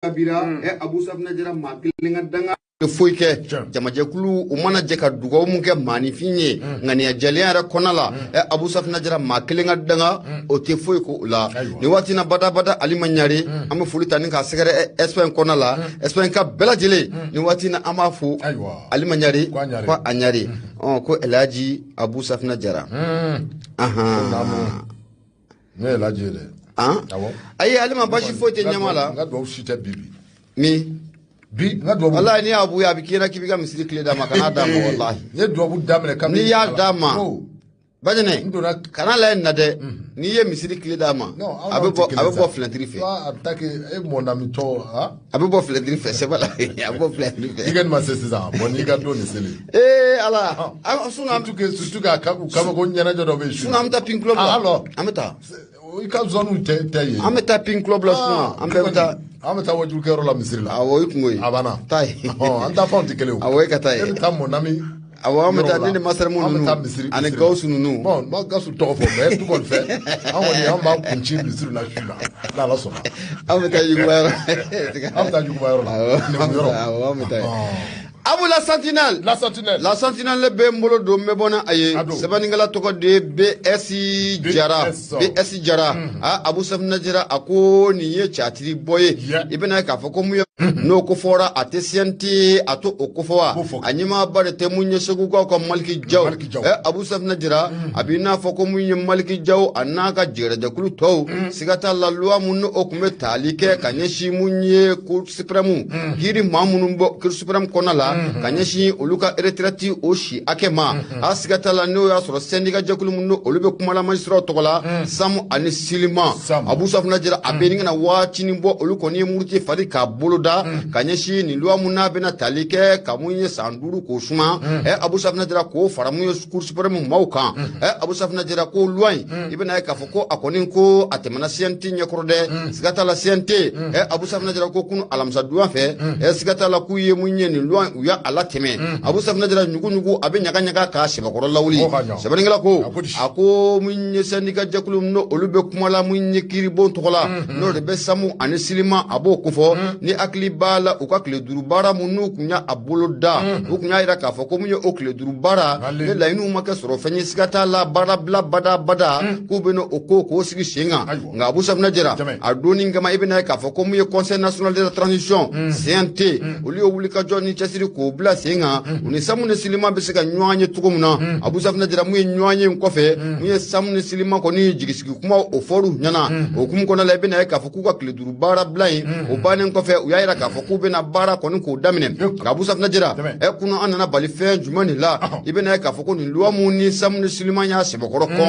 Kabira Abu Safna jira makilinga danga foike jamajekulu umana jeka dugaw mun ke manifinye ngani ajaliya konala Abu Safna jira makilinga danga o te foiko la ni wati na bada bada ali manyari am fulita ni ka segere Espagne konala Espagne ka belajele ni wati na amafu ali manyari kwa anyari ko elaji Abu Safna jira ne elajele ayi alima bashi foite nyamala ngadwa ushite bibi mi bi ngadwa wallahi ni abu ya bikira kibiga misiri kile dama kana dama wallahi ne dwa bu damle kam ni ya dama bajene kana la nade ni ye misiri kile dama abebo flentri fe attaque e mon ami to ha abebo flentri fe c'est voilà abebo flentri fe igen ma c'est ça bon ni gado ni sele ala suna surtout ka kama ko nyana jodo be shu suna amta pink club alors amta ika zonu te amta pink club la suna amta wajul kero la misiri la awoy kungoy abana tay anta fonti kele awoy ka tay tam mon ami amta ni masar mun nunu ane gausu nunu bon ma gausu to fo mais tout bon fait awoni amba kunchi misiri la shula la la so amta yugwaro la Abu la Sentinelle. La Sentinelle le bembolo do mebona aye. Sebaningala toko de BSI Jara. BSI Jara. Abu Safna jira ako ni ye chatiri boye. Ibena ka foko mu no ko fora atesianti ato okofowa. Anyima bare temunye segu ko Malki Jaw. Abu Safna jira abina foko mu Malki Jaw anaka jira de kulu to. Sigata la loi munno okume talike kanyeshi munye Cour suprême. Hiri mamunumbo Cour suprême konala. Kanyeshi oluka eretrati oshi akema asigata la no ya soro syndicat jakulu munno olube kumala magistrat tokola samu ani silima Abu Safna jira abeninga na wachini mbo oluko ni murti fari ka boloda kanyeshi ni loi munna bena talike kamunye sanduru ko shuma Abu Safna jira ko faramu Cour suprême mauka Abu Safna jira ko loi ibena ka foko akonin ko atemana sienti nyakrode sigata la sienti Abu Safna jira ko kunu alamsa duwa fe sigata la kuye munye ni loi ya ala teme Abu Safna jira nyugu abe nyaga ka shebakoro lawli sebaningala ko ako munye sandika jakulum no olube kumala munye kiribon tokola no de besamu ani silima abo kufo ni akli bala ukakle durubara munu kunya aboloda ukunya ira ka fo ko munye okle durubara le la inu maka soro fenyi sigata la bara bla bada ko beno oko ko sigi shinga nga Abu Safna jira adoni ngama ibena ka fo ko munye Conseil national de la transition CNT oli obulika joni chasiri ko bla senga uni samune silima be se ka nywanye tukomuna Abu Safna jira mu nywanye nkofe mu samune silima ko ni jigisigi kuma o foru nyana o kum ko na lebe na ka foku ka kleduru bara blai o bane nkofe u yaira ka foku be na bara ko ni ko damine Abu Safna jira kuno anana bali fe jumani la ibe na ka foku ni luwa mu ni samune silima nya se bokoro ko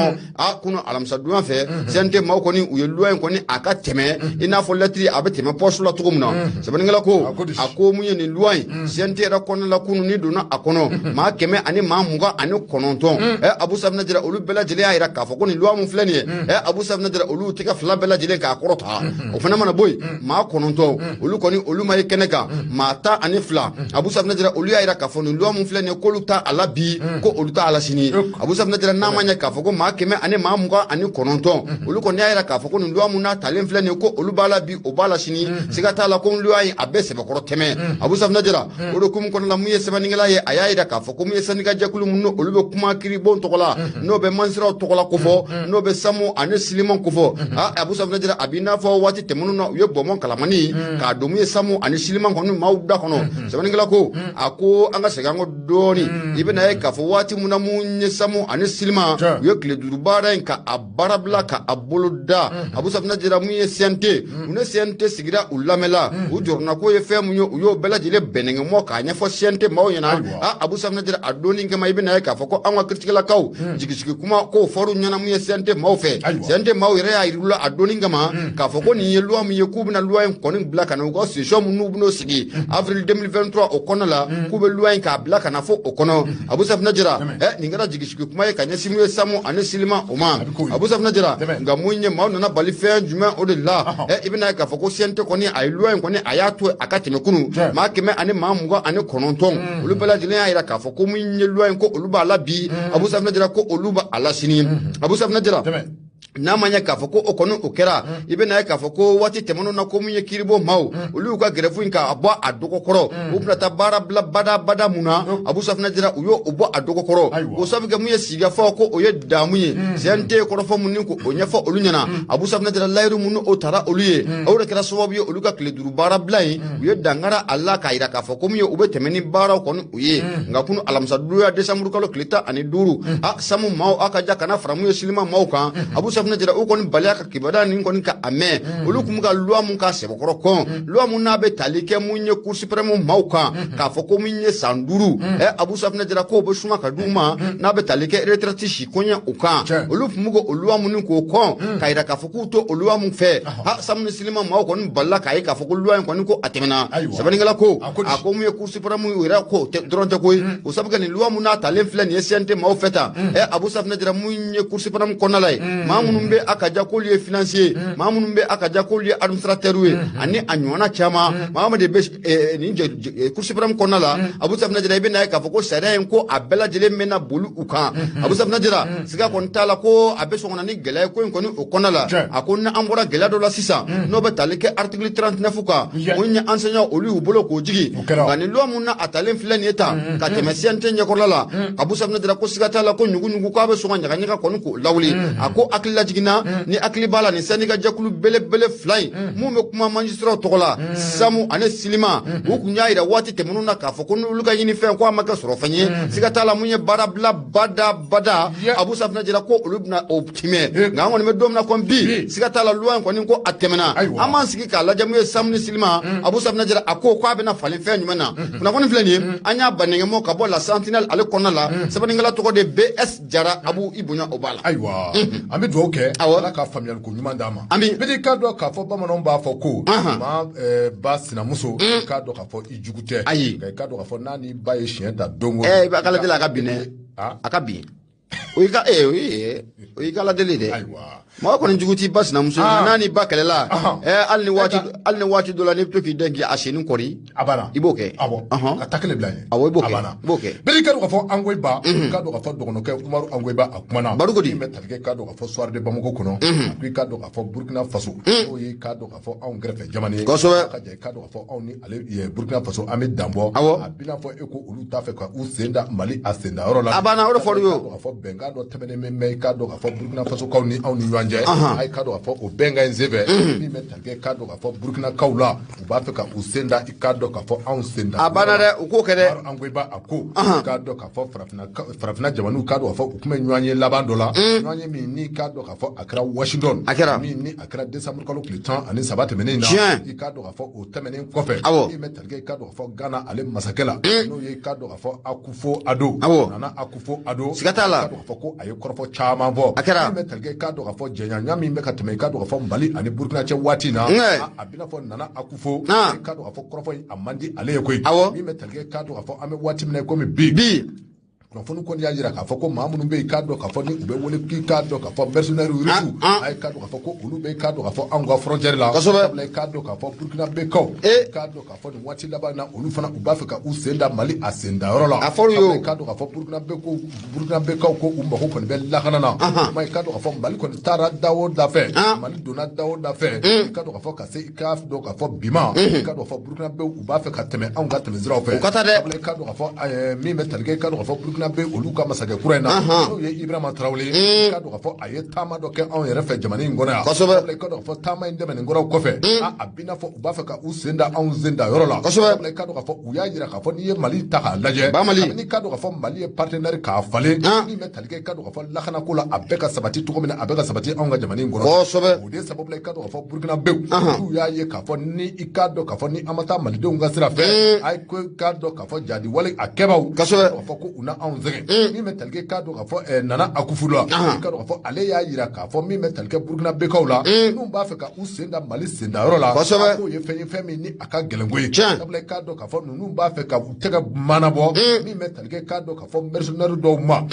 kuno alamsa duwa fe sente ma ko ni u yeluwa ko ni aka teme ina fo letri abeteme posula tukomuna sebaningala ko ako mu ni luwa sente ra kono la kunu ni dona akono ma keme ani ma muga ani kononton Abu Safna jira olu bela jele ayira ka fo ko ni luwa mu fleni Abu Safna jira olu tika fla bela jele ka korota o fana mana boy ma kononton olu koni olu ma yekeneka ma ta ani fla Abu Safna jira olu ayira ka fo ni luwa mu fleni ko luta ala bi ko olu ta ala sini Abu Safna jira na manya ka fo ko ma keme ani ma muga ani kononton olu koni ayira ka fo ko ni luwa mu na talen fleni ko olu bala bi o bala sini sigata la ko luwa yi abese be koroteme Abu Safna jira olu kum kono la muye sebaningala ye ayayida ka fo ko muye sandika jakulu munno olube kuma kiri bon tokola no be mansira tokola ko fo no be samu ane siliman ko fo Abu Safna jira abina fo wati temunu no ye bomon kalamani ka do muye samu ane siliman ko ni mawda kono sebaningala ko ako anga segango doni ibena ye ka fo wati muna munye samu ane silima ye kle durubara ka abarabla ka aboloda Abu Safna jira muye sente une sente sigira ulamela ujorna ko ye fe munyo yo bela jile benenge mo ka nya fo sente mawo yana Abu Safna jira adoni ngama ibena ka fo ko anwa kritikala kaw jigishiki kuma ko foru nyana mu sente mawo fe sente mawo ire ya irula adoni ngama ka fo ko ni yelwa mu yekubna lwa en konin black na ko se shomu nu buno sigi avril 2023 okono la kube lwa en ka black na fo okono Abu Safna jira ningara jigishiki kuma ye kanya simu samu ane silima oma Abu Safna jira ngamunye mawo na bali fe juma odela ibena ka fo ko sente koni ay lwa en koni ayato akati mekunu ma keme ane mamugo ane kononton olu bala jile ayira ka fo ko munye lwa en ko olu ba la bi Abu Safna jira ko olu ba ala sini Abu Safna jira n'a ma ɲɛ k'a fɔ ko o kɔni o kɛra i bɛ na ye k'a fɔ ko waati tɛmɛnenw na ko mun ye kiribɔ maaw olu y'u ka grève in k'a bɔ a dɔgɔkɔrɔ u bɛna taa baara bila bada mun na Abu Safinɛ Jara u y'o bɔ a dɔgɔkɔrɔ o sabu kɛ mun ye sigikafɔ ko o ye damu ye CNT kɔrɔfɔ mun ni ko o ɲɛfɔ olu ɲɛna Abu Safinɛ Jara layiru mun o taara olu ye o de kɛra sababu ye olu ka tile 5 baara bila in u ye dangara a la k'a yira k'a fɔ ko mun ye u bɛ tɛmɛ ni baaraw kɔni u ye nka kunu alamisa donya décembre kalo tile 15 samu maaw a ka ja kana fara mun ye silima maaw kan Abu Safinɛ Jara u kɔni baliya ka kibaruya nin kɔni ka a mɛn olu kun bɛ ka loi mun ka sɛbɛkɔrɔ kɔn loi mun n'a bɛ tali kɛ mun ye cour suprême maaw kan k'a fɔ ko mun ye san 5 Abu Safinɛ Jara k'o bɛ suma ka d'u ma n'a bɛ tali kɛ retraite si koɲɛ u kan olu kun bɛ o loi mun k'o kɔn k'a yira k'a fɔ k'u to o loi mun fɛ samu ni silima maaw kɔni balila k'a ye k'a fɔ ko loi in kɔni ko a tɛmɛna sɛbɛnnikɛla ko a ko mun ye cour suprême yɛrɛ ko dɔrɔn tɛ koyi o sabu kɛ nin loi mun n'a talen filɛ nin ye CNT maaw fɛ tan Abu Safinɛ Jara mun ye cour suprême kɔnɔna la ye maa minnu bɛ a ka ja k'olu ye financier maa minnu bɛ a ka ja k'olu ye administrateur ye ani a ɲɔgɔnna caman maa de bɛ nin cour suprême kɔnɔna la Abu Safinɛ Jara i bɛ na ye k'a fɔ ko sariya in ko a bɛɛ lajɛlen bɛna boli u kan Abu Safinɛ Jara siga kɔni t'a la ko a bɛ sɔn ka na ni gɛlɛya ye ko in kɔni o kɔnɔna la a ko n'an bɔra gɛlɛya dɔ la sisan n'o bɛ tali kɛ article 39 kan mun ye enseignant olu y'u bolo k'o jigi nka nin loi mun na a talen filɛ nin ye tan ka tɛmɛ CNT ɲɛkɔrɔla la Abu Safinɛ Jara ko siga t'a la ko ɲugu k'a bɛ sɔn ka ɲagaɲaga kɔni k'o lawuli a ko hakili lajiginna ni hakili b'a la nin syndicat jɛkulu belebele fila in mun bɛ kuma magistrat tɔgɔ la Samu ani Silima u kun y'a yira waati tɛmɛnenw na k'a fɔ ko n'olu ka ɲinifɛn ko a ma kɛ sɔrɔ fɛn ye siga t'a la mun ye baara bila bada Abu Safinɛ Jara ko olu bɛna o timɛ nka an kɔni bɛ don min na kɔni bi siga t'a la loi in kɔni ko a tɛmɛna an b'an sigi k'a lajɛ mun ye Samu ni Silima Abu Safinɛ Jara a ko k'a bɛna falen fɛn jumɛn na kunnafoni filɛ nin ye an y'a banɛngɛmɔ ka bɔ la Sentinelle ale kɔnɔna la sɛbɛnnikɛla tɔgɔ de BS Jara Abu i bonya o b'a la ayiwa an bɛ dugawu kɛ Ala ka faamuyali ko ɲuman d'a ma bɛɛ k'a dɔn k'a fɔ bamananw b'a fɔ ko maa ba sinamuso k'a dɔn k'a fɔ i jugu tɛ ayi nka i k'a dɔn k'a fɔ n'a ni ba ye siɲɛ ta don o don i b'a kala deli a ka bin dɛ a ka bin o y'i ka ladeli dɛ maa kɔni jugu t'i ba sinamuso n'a ni ba kɛlɛla hali ni waati dɔ la n'i bɛ to k'i den k'i a senni kɔri i b'o kɛ a ta kelen bila ye i b'o kɛ bɛɛ k'a dɔn k'a fɔ Angoyiba k'a dɔn k'a fɔ dɔgɔnɔkɛ Umaru Angoyiba a kumana Barugodi bɛ tali kɛ k'a dɔn k'a fɔ soirée de Bamako kɔnɔ a ko i k'a dɔn k'a fɔ Burkina Faso n'o ye k'a dɔn k'a fɔ anw kɛrɛfɛ jamana ye kosɛbɛ ka jɛ k'a dɔn k'a fɔ anw ni ale Burkina Faso an bɛ dan bɔ a bɛ n'a fɔ e ko olu t'a fɛ ka u sen da Mali a sen da yɔrɔ la a banna o de fɔra i ye k'a fɔ bɛnkan dɔ tɛmɛnen bɛ mɛn i k'a dɔn k'a fɔ Burkina Faso kaw ni anw ni ɲɔgɔn cɛ a ye k'a dɔn k'a fɔ o bɛnkan in senfɛ min bɛ tali kɛ k'a dɔn k'a fɔ Burkina kaw la u b'a fɛ ka u sen da i k'a dɔn k'a fɔ anw sen da a banna dɛ u k'o kɛ dɛ Angoyiba a ko k'a dɔn k'a fɔ farafinna jamanaw k'a dɔn k'a fɔ u tun bɛ ɲɔgɔn ye laban dɔ la ɲɔgɔn ye min ni k'a dɔn k'a fɔ a kɛra Washington min ni a kɛra décembre kalo tile 13 tɛmɛnen na i k'a dɔn k'a fɔ o tɛmɛnen kɔfɛ min bɛ tali kɛ i k'a dɔn k'a fɔ Ghana ale masakɛ la n'o ye k'a dɔn k'a fɔ Akufo Addo Nana Akufo Addo siga t'a la k'a dɔn k'a fɔ ko a ye kɔrɔfɔ caman fɔ min bɛ tali kɛ i k'a dɔn k'a fɔ jɛɲɔgɔnya min bɛ ka tɛmɛ i k'a dɔn k'a fɔ Mali ani Burkina cɛ waati na a bɛna fɔ Nana Akufo i k'a dɔn k'a fɔ kɔrɔfɔ in a man di ale ye koyi min bɛ tali kɛ k'a dɔn k'a fɔ an bɛ waati min na komi bi kunnafoni kɔni y'a jira k'a fɔ ko maa minnu bɛ yen k'a dɔn k'a fɔ ni u bɛ wele k'i k'a dɔn k'a fɔ mercenaires russes a ye k'a dɔn k'a fɔ ko olu bɛ k'a dɔn k'a fɔ anw ka frontière la sabula i k'a dɔn k'a fɔ Burkina bɛkaw k'a dɔn k'a fɔ nin waati laban na olu fana u b'a fɛ ka u sen da Mali a sen da yɔrɔ la sabula i k'a dɔn k'a fɔ Burkina bɛkaw ko u mago kɔni bɛ lakana na i k'a dɔn k'a fɔ Mali kɔni taara da o da fɛ Mali donna da o da fɛ i k'a dɔn k'a fɔ ka se i k'a dɔn k'a fɔ bima i k'a dɔn k'a fɔ Burkina bɛw u b'a fɛ ka tɛmɛ anw ka tɛmɛsiraw fɛ sabula i k'a dɔn k'a fɔ min bɛ tali kɛ i k'a dɔn k'a fɔ Burkina bɛ olu ka masakɛ kura in na n'o ye Ibrahima Traoré i k'a dɔn k'a fɔ a ye taama dɔ kɛ anw yɛrɛ fɛ jamana in kɔnɔ yan sabula i k'a dɔn k'a fɔ taama in tɛmɛnen kɔrɔ kɔfɛ a b'i n'a fɔ u b'a fɛ ka u sen da anw sen da yɔrɔ la sabula i k'a dɔn k'a fɔ u y'a jira k'a fɔ n'i ye Mali ta k'a lajɛ n'i k'a dɔn k'a fɔ Mali ye partenaire k'a falen min bɛ tali kɛ i k'a dɔn k'a fɔ lakanako la a bɛɛ ka sabati cogo min na a bɛɛ ka sabati anw ka jamana in kɔnɔ o de sababu i k'a dɔn k'a fɔ Burkina bɛw n'u y'a ye k'a fɔ ni i k'a dɔn k'a fɔ ni an ma taa malidenw ka sira fɛ a ye k'a dɔn k'a fɔ jadi wale a kɛbaaw k'a fɔ ko u na anw sɛgɛn min bɛ tali kɛ k'a dɔn k'a fɔ Nana Akufo la i k'a dɔn k'a fɔ ale y'a jira k'a fɔ min bɛ tali kɛ Burkina bɛkaw la n'u b'a fɛ ka u sen da Mali sen da yɔrɔ la k'o ye fɛn min ni a ka gɛlɛn ko ye sabula i k'a dɔn k'a fɔ ninnu b'a fɛ ka u tɛgɛ manabɔ min bɛ tali kɛ k'a dɔn k'a fɔ mercenaires dɔw ma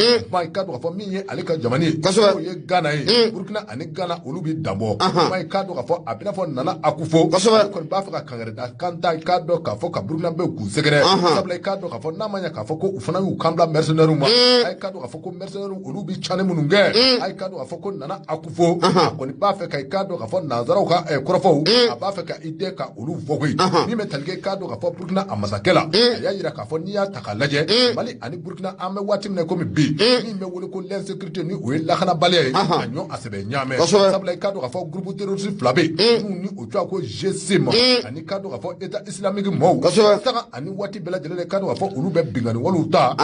i k'a dɔn k'a fɔ min ye ale ka jamana ye n'o ye Ghana ye Burkina ani Ghana olu bɛ danbɔ i k'a dɔn k'a fɔ a bɛna fɔ Nana Akufo ale kɔni b'a fɛ ka kangɛrɛ kan ta i k'a dɔn k'a fɔ ka Burkina bɛw k'u sɛgɛrɛ sabula i k'a dɔn k'a fɔ n'a ma ɲɛ k'a fɔ ko u fana y'u kan bila mercenaires ma ay ka do ka fɔ ko mercenaires olu bi cane minnu kɛ ay ka do ka fɔ ko Nana Akufo a kɔni b'a fɛ ka i ka dɔn ka fɔ nanzaraw ka kɔrɔfɔw a b'a fɛ ka i den ka olu fɔ koyi min bɛ tali kɛ i ka dɔn ka fɔ Burkina a masakɛ la a y'a yira k'a fɔ n'i y'a ta k'a lajɛ Mali ani Burkina an bɛ waati min na komi bi min bɛ wele ko l'insécurité ni o ye lakanabaliya ye a ɲɔ a sɛbɛ ɲaamɛ sabula i ka dɔn ka fɔ groupe terroriste fila bɛ yen minnu ni o tɔgɔ ko GC ma ani ka dɔn ka fɔ état islamique mɔɔw saga ani waati bɛɛ lajɛlen i ka dɔn ka fɔ olu bɛ binganni walew ta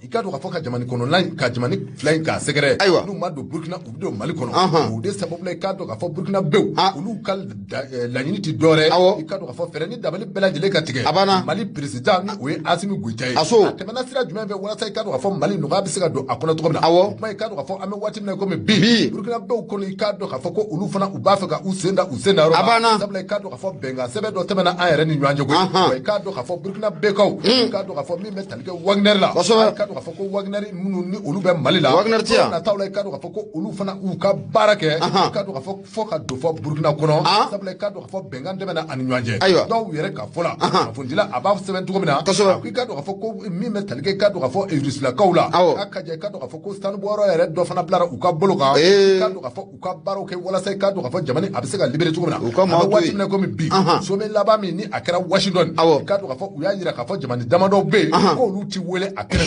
i ka dɔn ka fɔ ka jamana kɔnɔna ka jamana fila in k'a sɛgɛrɛ n'u ma don Burkina u bɛ don Mali kɔnɔ o de sababu la i ka dɔn ka fɔ Burkina bew olu ka laɲini tɛ dɔwɛrɛ i ka dɔn ka fɔ fɛɛrɛ ni dabali bɛɛ lajɛlen ka tigɛ Mali président ni o ye Asimi Goïta ye a tɛmɛna sira jumɛn fɛ walasa i ka dɔn ka fɔ Mali nɔgɔya bɛ se ka don a kɔnɔ cogo min na o kuma i ka dɔn ka fɔ an bɛ waati min na komi bi Burkina bew kɔnɔ i ka dɔn ka fɔ ko olu fana u b'a fɛ ka u sen da u sen da yɔrɔ la sabula i ka dɔn ka fɔ bɛnkan sɛbɛn dɔ tɛmɛna an yɛrɛ ni ɲɔgɔn cɛ koyi wa i ka dɔn ka fɔ Burkina bekaw i ka dɔn ka fɔ min bɛ tali kɛ Wagner la i ka dɔn ka fɔ ko Wagner minnu ni olu bɛ Mali la nataw la i ka dɔn ka fɔ ko olu fana u ka baara kɛ i ka dɔn ka fɔ fɔ ka don fɔ Burkina kɔnɔ sabula i ka dɔn ka fɔ bɛnkan tɛmɛna ani ɲɔgɔn cɛ dɔw yɛrɛ ka fɔ la kunnafonidila a b'a sɛbɛn cogo min na i ka dɔn ka fɔ ko min bɛ tali kɛ i ka dɔn ka fɔ Rusilakaw la a ka jɛ i ka dɔn ka fɔ ko sanubɔyɔrɔ yɛrɛ dɔ fana bilara u ka bolo kan i ka dɔn ka fɔ u ka baaraw kɛ walasa i ka dɔn ka fɔ jamana a bɛ se ka libéré cogo min na a bɛ waati min na komi bi sommet laban min ni a kɛra Washington i ka dɔn ka fɔ u y'a yira k'a fɔ jamana damadɔ bɛ yen k'olu tɛ wele a kɛnɛ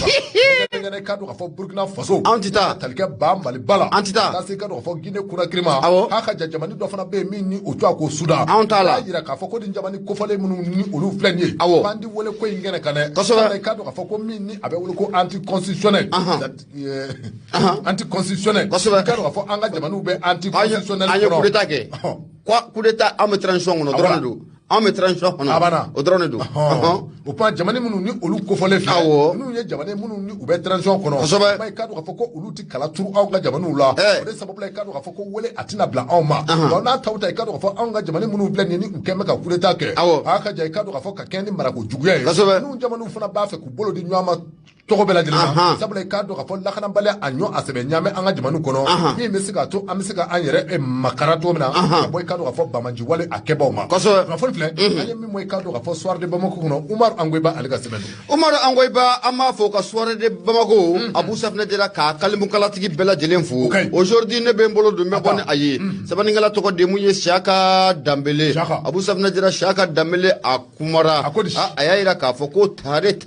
kan i ka dɔn ka fɔ Burkina Faso an ti taa talikɛ ba Mali bala an ti taa ka se ka dɔn ka fɔ Guinée Conakry ma k'a ka jamana dɔ fana bɛ yen min ni o tɔgɔ ko Soudan an t'a la yira k'a fɔ ko nin jamana kofɔlen minnu ni olu filɛ nin ye b'an di wele ko in kɛnɛ kan dɛ kosɛbɛ i ka dɔn ka fɔ ko min ni a bɛ wele ko anticonstitutionnel anticonstitutionnel kosɛbɛ i ka dɔn ka fɔ an ka jamanaw bɛ anticonstitutionnel an ye coup d'état kɛ coup d'état an bɛ transition kɔnɔ dɔrɔn de don an bɛ transition kɔnɔ o dɔrɔn de don o kuma jamana minnu ni olu kofɔlen filɛ minnu ye jamana minnu ni u bɛ transition kɔnɔ kosɛbɛ i ka dɔn ka fɔ ko olu tɛ kala turu anw ka jamanaw la o de sababu la i ka dɔn ka fɔ ko wele a tɛna bila anw ma wa n'a taw ta i ka dɔn ka fɔ anw ka jamana minnu filɛ nin ye ni u kɛn bɛ ka coup d'état kɛ a ka jan i ka dɔn ka fɔ ka kɛɲɛ ni marako juguya ye n'u jamanaw fana b'a fɛ k'u bolo di ɲɔgɔn ma tɔgɔ bɛɛ lajɛlen na sabula i k'a dɔn ka fɔ lakanabaliya a ɲɔ a sɛbɛ ɲaamɛ an ka jamana kɔnɔ min bɛ se k'a to an bɛ se ka an yɛrɛ makara cogo min na ka bɔ i k'a dɔn ka fɔ bamaji wale a kɛbaaw ma kunnafoni filɛ an ye min bɔ i k'a dɔn ka fɔ soirée de Bamako kɔnɔ Umaru Angoyiba ale ka sɛbɛn don Umaru Angoyiba an b'a fɔ ka soirée de Bamako Abu Safinɛ Jara k'a kalimukalatigi bɛɛ lajɛlen fo aujourd'hui ne bɛ n bolo don n bɛ bɔ ni a ye sɛbɛnnikɛla tɔgɔ de mun ye Siyaka Danbele Abu Safinɛ Jara Siyaka Danbele a kumara a y'a jira k'a fɔ ko tare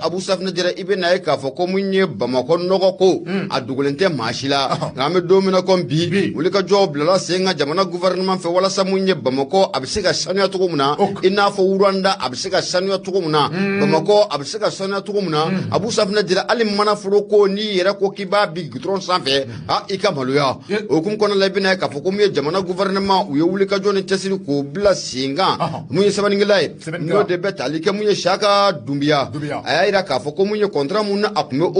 Abu Safinɛ Jara i bɛ na ye k'a fɔ ko mun ye Bamakɔ nɔgɔ ko a dogolen tɛ maa si la nka an bɛ don min na comme bi wuli ka jɔw bilala sen ka jamana gouvernement fɛ walasa mun ye Bamakɔ a bɛ se ka sanuya cogo min na i n'a fɔ Wuranda a bɛ se ka sanuya cogo min na Bamakɔ a bɛ se ka sanuya cogo min na Abu Safinɛ Jara hali manaforo ko n'i yɛrɛ ko k'i b'a bi goudron sanfɛ i ka maloya o hukumu kɔnɔna la i bɛ na ye k'a fɔ ko mun ye jamana gouvernement u ye wuli ka jɔ ni cɛsiri k'o bila sen kan mun ye sɛbɛnnikɛla ye n'o de bɛ tali kɛ mun ye Siyaka Dunbiya a y'a jira k'a fɔ ko mun ye contrat mun na a tun bɛ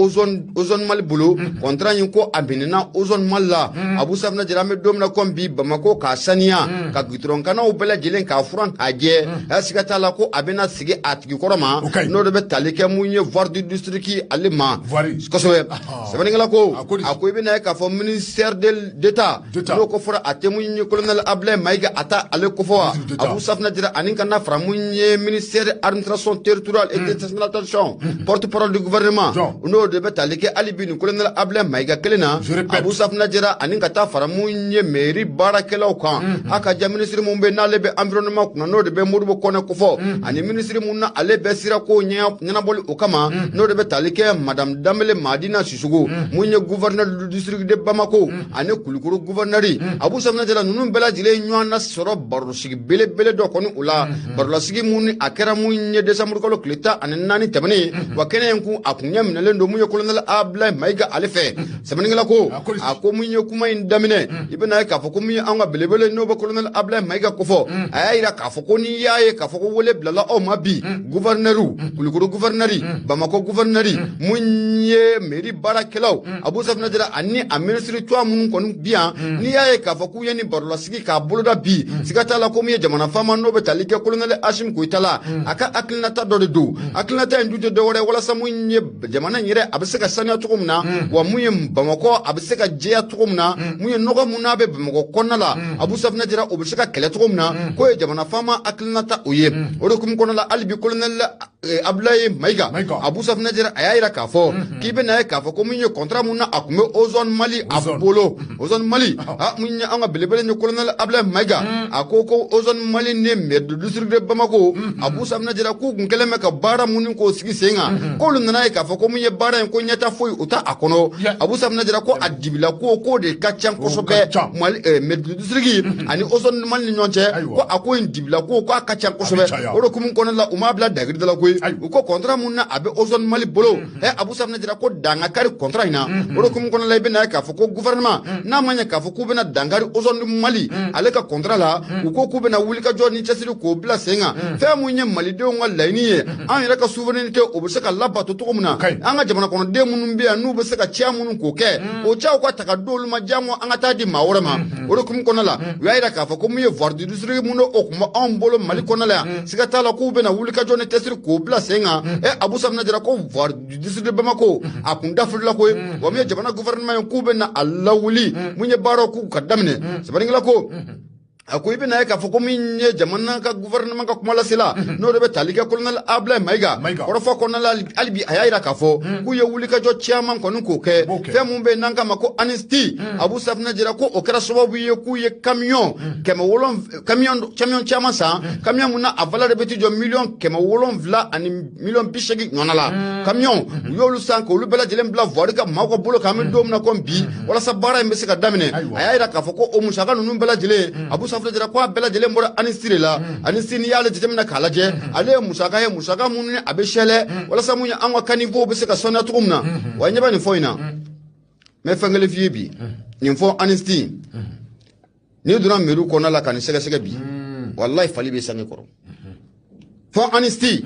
ozone Mali bolo contrat in ko a binina ozone Mali la Abu Safinɛ Jara an bɛ don min na comme bi Bamakɔ k'a saniya ka goudron kannaw bɛɛ lajɛlen k'a furan k'a jɛ siga t'a la ko a bɛna sigi a tigi kɔrɔ ma n'o de bɛ tali kɛ mun ye voire du district ale ma kosɛbɛ sɛbɛnnikɛla ko a ko i bɛna ye k'a fɔ ministère d'État n'o ko fɔra a tɛ mun ye colonel Ablaye Mayiga a ta ale kofɔ wa Abu Safinɛ Jara ani ka na fara mun ye ministère administration territoriale et décentralisation porte-parole du gouvernement n'o de bɛ tali kɛ hali bi nin colonel Ablaye Mayiga kelen na Abu Safinɛ Jara ani ka taa fara mun ye mairie baarakɛlaw kan a ka ja ministre mun bɛ n'ale bɛ environnement kunna n'o de bɛ Modibo Kɔnɛ kofɔ ani ministre mun na ale bɛ sirako ɲɛnabɔli o kama n'o de bɛ tali kɛ madame Danbele Madina Sissogo mun ye gouverneur du district de Bamako ani Kulikoro gouverneur Abu Safinɛ Jara ninnu bɛɛ lajɛlen ɲɔgɔn na sɔrɔ barosigi belebele dɔ kɔni o la barolasigi mun ni a kɛra mun ye décembre kalo tile 14 tɛmɛnen wa kɛnɛ in kun a kun ɲɛ minɛlen don mun ye colonel Ablaye Mayiga ale fɛ sɛbɛnnikɛla ko a ko mun ye kuma in daminɛ i bɛna ye k'a fɔ ko mun ye an ka belebele n'o bɛ colonel Ablaye Mayiga kofɔ a y'a jira k'a fɔ ko n'i y'a ye k'a fɔ ko wele bilala aw ma bi gouverneur Kulikoro gouverneur Bamakɔ gouverneur mun ye mairie baarakɛlaw Abu Safinɛ Jara ani a ministre cogoya minnu kɔni bi yan n'i y'a ye k'a fɔ k'u ye nin barolasigi k'a boloda bi siga t'a la ko mun ye jamana faama n'o bɛ tali kɛ colonel Asimi Goyita la a ka hakilinata dɔ de don hakilinata in dun tɛ dɔwɛrɛ walasa mun ye jamana in yɛrɛ a bɛ se ka sanuya cogo min na wa mun ye Bamakɔ a bɛ se ka jɛya cogo min na mun ye nɔgɔ mun n'a bɛ Bamakɔ kɔnɔna la Abu Safinɛ Jara o bɛ se ka kɛlɛ cogo min na k'o ye jamana faama hakilinata o ye o de hukumu kɔnɔna la hali bi colonel Abdoulaye Maïga Abou Safina Jara ayira k'a fɔ k'i bɛ na ye k'a fɔ ko min ye contrat mun na a kun bɛ Ozone Mali a bolo Ozone Mali mun ye an ka belebele ye colonel Abdoulaye Maïga a ko Ozone Mali ne maire du district de Bamako Abou Safina Jara k'u kun kɛlen bɛ ka baara mun k'o sigi sen kan k'olu nana ye k'a fɔ ko min ye baara in ko ɲɛta foyi u ta a kɔnɔ Abou Safina Jara ko a dibila ko de ka ca kosɛbɛ Mali maire du district ani Ozone Mali ni ɲɔgɔn cɛ ko a ko in dibila ko a ka ca kosɛbɛ o de kun kɔnɔ la u m'a bila dagiri da la koyi u ko contrat mun na a bɛ Ozone Mali bolo Abou Safina Jara ko dangakari contrat in na o de kun kɔnɔ la i bɛ na ye k'a fɔ ko gouvernement n'a ma ɲɛ k'a fɔ k'u bɛna dangari Ozone Mali ale ka contrat la u ko k'u bɛna wuli ka jɔ ni cɛsiri k'o bila sen kan fɛn mun ye malidenw ka laɲini ye an yɛrɛ ka souveraineté o bɛ se ka labato cogo min na an ka jamana kɔnɔden minnu bɛ yan n'u bɛ se ka ciya minnu k'o kɛ o ciyaw ka ta ka d'olu ma jango an ka taa di maa wɛrɛ ma o de kun kɔnɔ la u y'a jira k'a fɔ ko min ye voie du district mun o kun bɛ anw bolo Mali kɔnɔ la yan siga t'a la k'u bɛna wuli ka jɔ ni cɛsiri k'o bila sen kan Abou Safina Jara ko voie du district de Bamako a kun dafirila koyi wa min ye jamana gouvernement ye k'u bɛna a lawuli mun ye baaraw k'u ka daminɛ Sabaringila ko a ko i bɛ na ye k'a fɔ ko min ye jamana ka gouvernement ka kuma lasela n'o de bɛ tali kɛ colonel Abdoulaye Maïga kɔrɔfɔ kɔnɔna la hali bi a y'a jira k'a fɔ k'u ye wulikajɔ caman kɔni k'o kɛ fɛn mun bɛ yen n'an k'a ma ko amnistie Abou Safina Jara ko o kɛra sababu ye k'u ye camion caman san camion mun na a valeur de bɛ ti jɔ $7,000 ani $80,000 ɲɔgɔnna la camion u y'olu san k'olu bɛɛ lajɛlen bila voirie kan maaw ka bolo kan an bɛ don min na komi bi walasa baara in bɛ se ka daminɛ a y'a jira k'a fɔ ko o musaka ninnu bɛɛ lajɛlen Abou Safina Jara ko a bɛɛ lajɛlen bɔra amnistie de la amnistie n'i y'ale jateminɛ k'a lajɛ ale ye musaka mun ni a bɛ sɛlɛ walasa mun ye an ka caniveau bɛ se ka sanuya cogo min na wa ɲɛ bɛ nin fɔ in na n bɛ fɛn kelen f'i ye bi nin fɔ amnistie n'i donna mairie kɔnɔna la ka nin sɛgɛsɛgɛ bi walayi fali bɛ sange kɔrɔ fɔ amnistie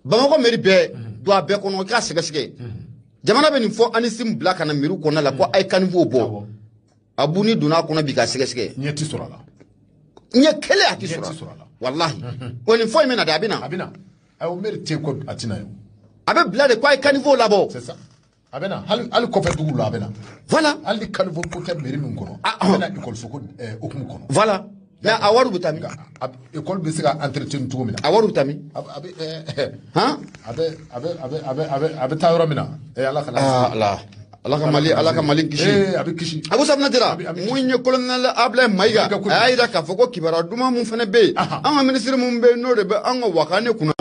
Bamakɔ mairie bɛɛ don a bɛɛ kɔnɔ i k'a sɛgɛsɛgɛ jamana bɛ nin fɔ amnistie bila ka na mairie kɔnɔna la ko a ye caniveau bɔ Abu ni donna kɔnɔ bi ka sɛgɛsɛgɛ ɲɛ ti sɔrɔ a la ɲɛ kelen a ti sɔrɔ a la wallahi o nin fɔ in bɛna de a bɛna ayo mairie te ko a tina yo a bɛ bila de ko a ye caniveau labɔ c'est ça a bɛna hali kɔfɛ dugu la a bɛna voilà hali caniveau ko tɛ mairie min kɔnɔ a bɛna école so ko okumu kɔnɔ voilà mais a wari bɛ taa min école bɛ se ka entretien cogo min na a wari bɛ taa min a bɛ taa yɔrɔ min na ala kana ala ka Mali kisi Abou Safina Jara mun ye colonel Abdoulaye Maïga a y'a jira k'a fɔ ko kibaruya duman mun fana bɛ yen an ka ministre mun bɛ yen n'o de bɛ an ka wakane kunna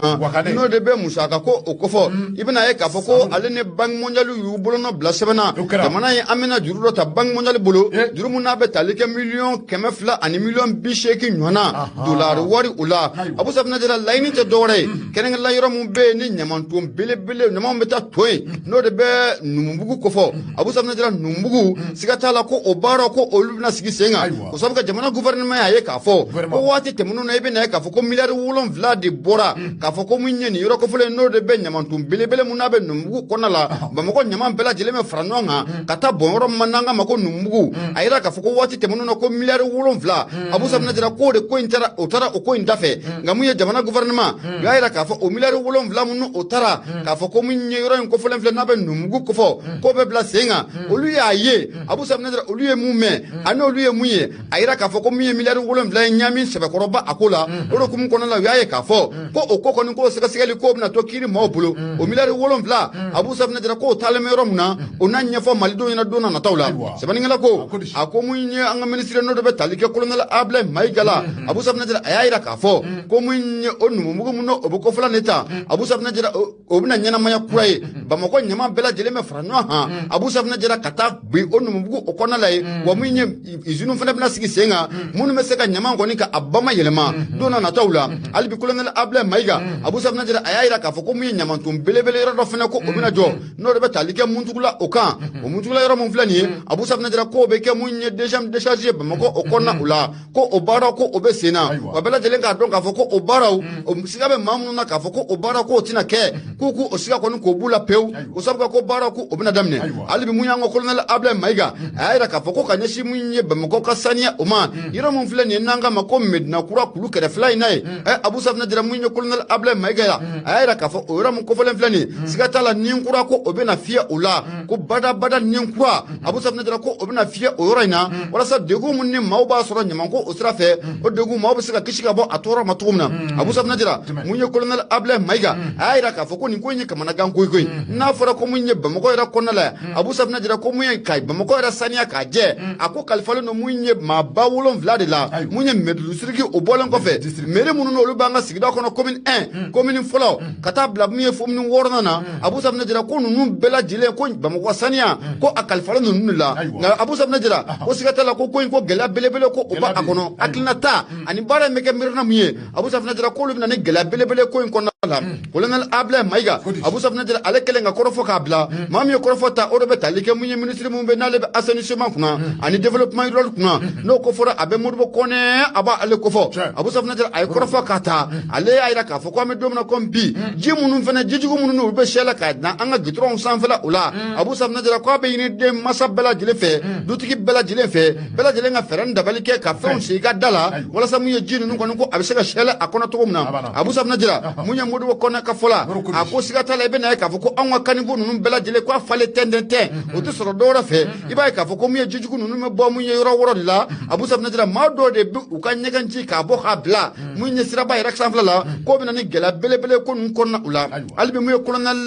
n'o de bɛ musaka ko o kɔfɛ i bɛna ye k'a fɔ ko ale ni banque mondiale y'u bolonɔ bila sɛbɛnna jamana ye an bɛna juru dɔ ta banque mondiale bolo juru mun n'a bɛ tali kɛ $200 ani $80 ɲɔgɔnna dollar wari u la Abou Safina Jara laɲini tɛ dɔwɛrɛ ye kɛrɛnkɛrɛnnenya yɔrɔ mun bɛ yen ni ɲamanton belebele ɲamanw bɛ taa to yen n'o de bɛ Numubugu kɔfɛ Abou Safina Jara Numubugu siga t'a la ko o baara ko olu bɛna sigi sen kan o sababu ka jamana gouvernement y'a ye k'a fɔ ko waati tɛmɛnenw na i bɛ na ye k'a fɔ ko $7 de bɔra k'a fɔ ko mun ye nin yɔrɔ kɔfɛlen n'o de bɛ ɲamanton belebele mun n'a bɛ Numubugu kɔnɔna la Bamakɔ ɲaman bɛɛ lajɛlen bɛ fara ɲɔgɔn kan ka taa bɔn yɔrɔ min n'an k'a ma ko Numubugu a yira k'a fɔ ko waati tɛmɛnenw na ko $7 Abou Safina Jara ko de ko in taara o ko in dafɛ nka mun ye jamana gouvernement u y'a yira k'a fɔ o $7 mun o taara k'a fɔ ko mun ye yɔrɔ in kɔfɛlen filɛ n'a bɛ Numubugu kɔfɛ ko bɛ bila sen kan olu y'a ye Abou Safina Jara olu ye mun mɛn ani olu ye mun ye a yira k'a fɔ ko min ye $7 ye ɲami sɛbɛkɔrɔba a ko la o de hukumu kɔnɔna la u y'a ye k'a fɔ ko o ko kɔni k'o sɛgɛsɛgɛli k'o bɛna to kiiri maaw bolo o $7 Abou Safina Jara k'o taalen bɛ yɔrɔ min na o n'a ɲɛfɔ malidenw ɲɛna don na nataw la sɛbɛnnikɛla ko a ko mun ye an ka ministre n'o de bɛ tali kɛ colonel Abdoulaye Maïga la Abou Safina Jara a y'a yira k'a fɔ ko mun ye o Numubugu mun o bɛ kɔfɛla ne ta Abou Safina Jara o bɛna ɲɛnamaya kura ye Bamakɔ ɲaman bɛɛ lajɛlen bɛ fara ɲɔgɔn kan Abou Safina Jara ka taa bi o Numubugu o kɔnɔna la ye wa mun ye usine fana bɛna sigi sen kan minnu bɛ se ka ɲaman kɔni ka a bama yɛlɛma don na nataw la hali bi colonel Abdoulaye Maïga Abou Safina Jara a y'a yira k'a fɔ ko mun ye ɲamanton belebele yɔrɔ dɔ fana ko o bɛna jɔ n'o de bɛ tali kɛ Muntugula o kan o Muntugula yɔrɔ mun filɛ nin ye Abou Safina Jara k'o bɛ kɛ mun ye décharge ye Bamakɔ o kɔnɔna o la ko o baaraw ko o bɛ sen na wa bɛɛ lajɛlen k'a dɔn k'a fɔ ko o baaraw o siga bɛ maa minnu na k'a fɔ ko o baaraw k'o tɛna kɛ k'u o siga kɔni k'o b'u la pewu o sababu ko baaraw ko o bɛna daminɛ ali bi munyango colonel Ablaye Maiga ayira ka foko kanyeshi munye bamako kasania oma yira mun fle ni nanga mako medina kura kulu kere fly nai Abu Safna dira munye colonel Ablaye Maiga ayira ka fo ora mun ko fle flani sigatala ninkura ko obena fia ula ko bada ninkura Abu Safna dira ko obena fia ora ina wala sa degu munni mawba soro nyamanko osrafe o degu mawba sika kishika bo atora matumna Abu Safna dira munye colonel Ablaye Maiga ayira ka foko ni ko nyi kamana gan koy na fara ko munye bamako ira konala Abu Safna dira ko munye kai bamako ira sania ka je ako kalfalo no munye ma bawulon vlade la munye medlu sirgi o bolan ko fe mere munu no lubanga sigida kono commune 1 commune folo kata bla munye fo mun worna na Abu Safna dira ko nunu bela jile ko bamako sania ko akalfalo no nunu la na Abu Safna dira ko sigata la ko ko gela belebele ko oba akono aklinata ani bara meke mirna munye Abu Safna dira ko lubna ne gela belebele ko kono la colonel Ablaye Maiga Abu Safna dira alekele nga korofo ka bla mami korofo ta odobe talike munye ministre mumbe nale be assainissement kuna ani development rural kuna no ko fora abe mudbo kone aba ale ko fo Abu Safna dira ay korofo ka ta ale ayra ka fo ko me domna kombi ji munun fena jijugo munun no be shela ka na anga gitron sanfala ula Abu Safna dira ko be yini de masabela jile fe dutiki bela jile fe bela jile nga feranda balike ka fon shi ka dala wala sa munye jinu ko ko abe shela shela akona to muna Abu Safna dira munye mudbo kone ka fola ako sigata la be na ka fo ko anwa kanigo nunu bela jile ko fale tendente o to soro dora fe iba ka fo ko munye jijugo nunu me bo munye yoro woro la Abu Safna dira ma do de u kan nyeganci ka bo habla munye sira ba ira sanfla la ko bina ni gela bele ko nun konna ula albi munye colonel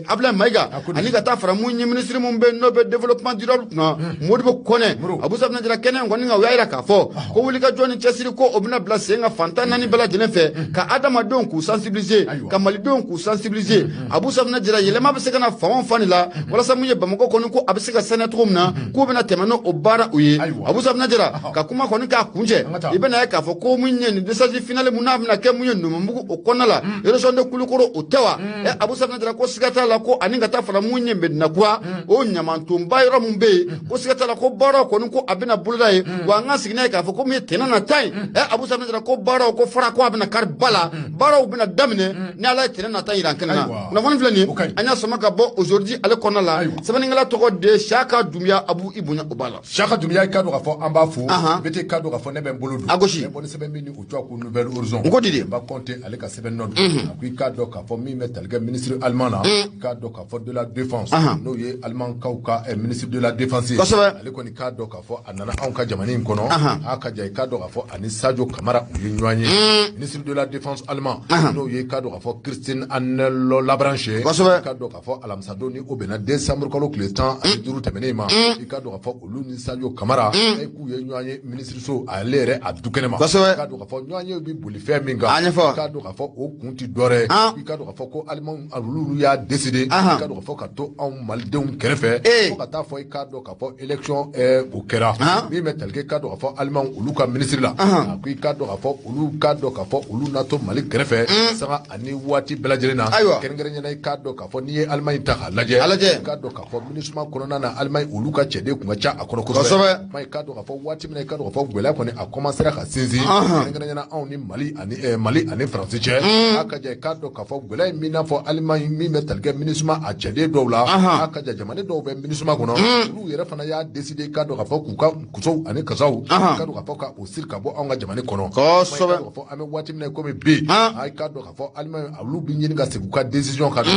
Ablaye Maiga ani ka ta fara munye ministre mun be no be development rural na modibo kone Abu Safna dira kenen ngoni nga yaira ka fo ko wuli ka joni chesiri ko obina blase nga fantana ni bela jile fe ka adama don ku sensibiliser ka mali don ku sensibiliser Abu Safna dira yelema be se kana fawon fani la wala sa munye bamako koni ko abise ka senatum na ko bina temano obara uye Abu Safna dira ka kuma koni ka kunje ibena ka fo ko munye ni desaji finale munaf na ke munye no mbugu okonala election de kulukoro otewa Abu Safna dira ko sigata la ko aninga ta fara munye medna kwa o nyamantumba yoro mumbe ko sigata la ko bara koni ko abina bulai wa nga signa ka fo ko mi tenana tai Abu Safna dira ko bara ko fara ko abina karbala bara ubina damne ni ala tenana tai rankana na won flani anya soma ka bo aujourd'hui ale konala sabani ngala to ko de Shaka Dumia Abu Ibunya Obala Shaka Dumia ka do ka fo amba fu bete ka do ka fo ne ben bolodu agoshi bon se ben mini o to ko nouvelle horizon ngodidi ba compter ale ka seben nord akui ka do ka fo mi metal ga ministre allemand ka do ka fo de la défense no ye allemand ka ministre de la défense ale ko ni ka do ka fo anana an ka jamani kono aka jay ka do ka fo ani Sadio Camara o yinwanye ministre de la défense allemand no ye ka do ka fo Christine Anello Labranche ka do ka fo alamsado ni obena décembre ko le temps ani duru temene ma ka do ka fo oluni Sadio Camara e ku ye nywanye ministre so alere adukenema ka do ka fo nywanye bi boli fe minga ka do ka fo o kunti dore ka do ka fo ko allemand alulu ya décider ka do ka fo ka to en maldeum kerefe ko ka ta fo ka do ka fo élection o kera mi metal ke ka do ka fo allemand uluka ministre la ku ka do ka fo ulu nato malik kerefe sanga ani wati belajelena kengere nyana ka do ka fo ni allemand ta laje ka do ka fo ministre konona na allemand uluka chede kunga cha akono ko mai ka do ka fo wati mina ka do ka fo gwela ko ni a commencer ka sinzi kengere nyana on ni mali ani france che aka je ka do ka fo gwela mina fo allemand mi metal ke ministre a chede do la aka je jamane do be ministre kono ulu yere fana ya décider ka do ka fo kuso ani kazaw ka do ka fo ka osir ka bo anga jamane kono ko so be fo ame wati mina ko me be ay ka do ka fo allemand ulu bi nyini ga se ka décision ka do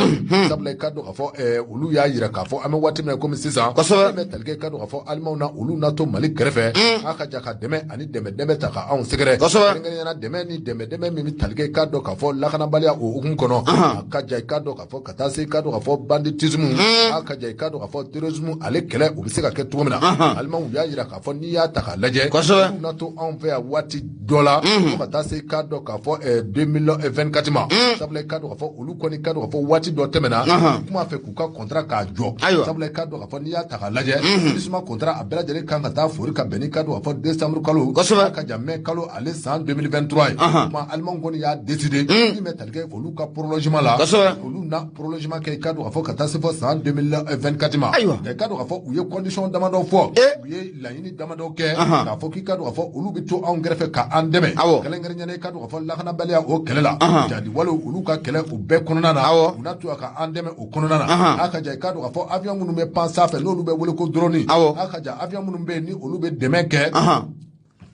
sabla ka do ka fo ulu ya yira ka fo ame wati mina ko me sisa metal ke ka do ka fo allemand na ulu na to malik grefe aka jaka deme ani deme ta ka on segre ngene na deme ni deme mi talge ka do ka fo la kana balia o ukun kono aka jay ka do ka fo katase ka do ka fo banditisme aka jay ka do ka fo terrorisme ale kele o biseka ke tumina allemand ya yira ka fo ni ya ta ka laje na to on fait wati dollar ko katase ka do ka fo 2024 ma sabla ka do ka fo ulu koni ka do ka fo wati do temena kuma fe ku ka contrat ka jo sabla ka do ka fo ni ya ta ka laje isma contrat abela jere kan ka ta fori ka beni ka do ka fo décembre kalo ka jamme kalo ale san 2023 ma allemand koni ya décider ni metal ke ulu ka prolongement la ulu na prolongement ke ka do ka fo ka ta se fo san 2024 ma ka do ka fo uye condition damando fo uye la yini damando ke ka fo ki ka do ka fo ulu bi to en greffe ka andeme kala ngere nyane ka do ka fo la kana balia o kelela jadi wala olu ka kɛlɛ o bɛɛ kɔnɔna na u na to ka an dɛmɛ o kɔnɔna na a ka ja i ka dɔn ka fɔ avion minnu bɛ pan sanfɛ n'olu bɛ wele ko drone a ka ja avion minnu bɛ ni olu bɛ dɛmɛ kɛ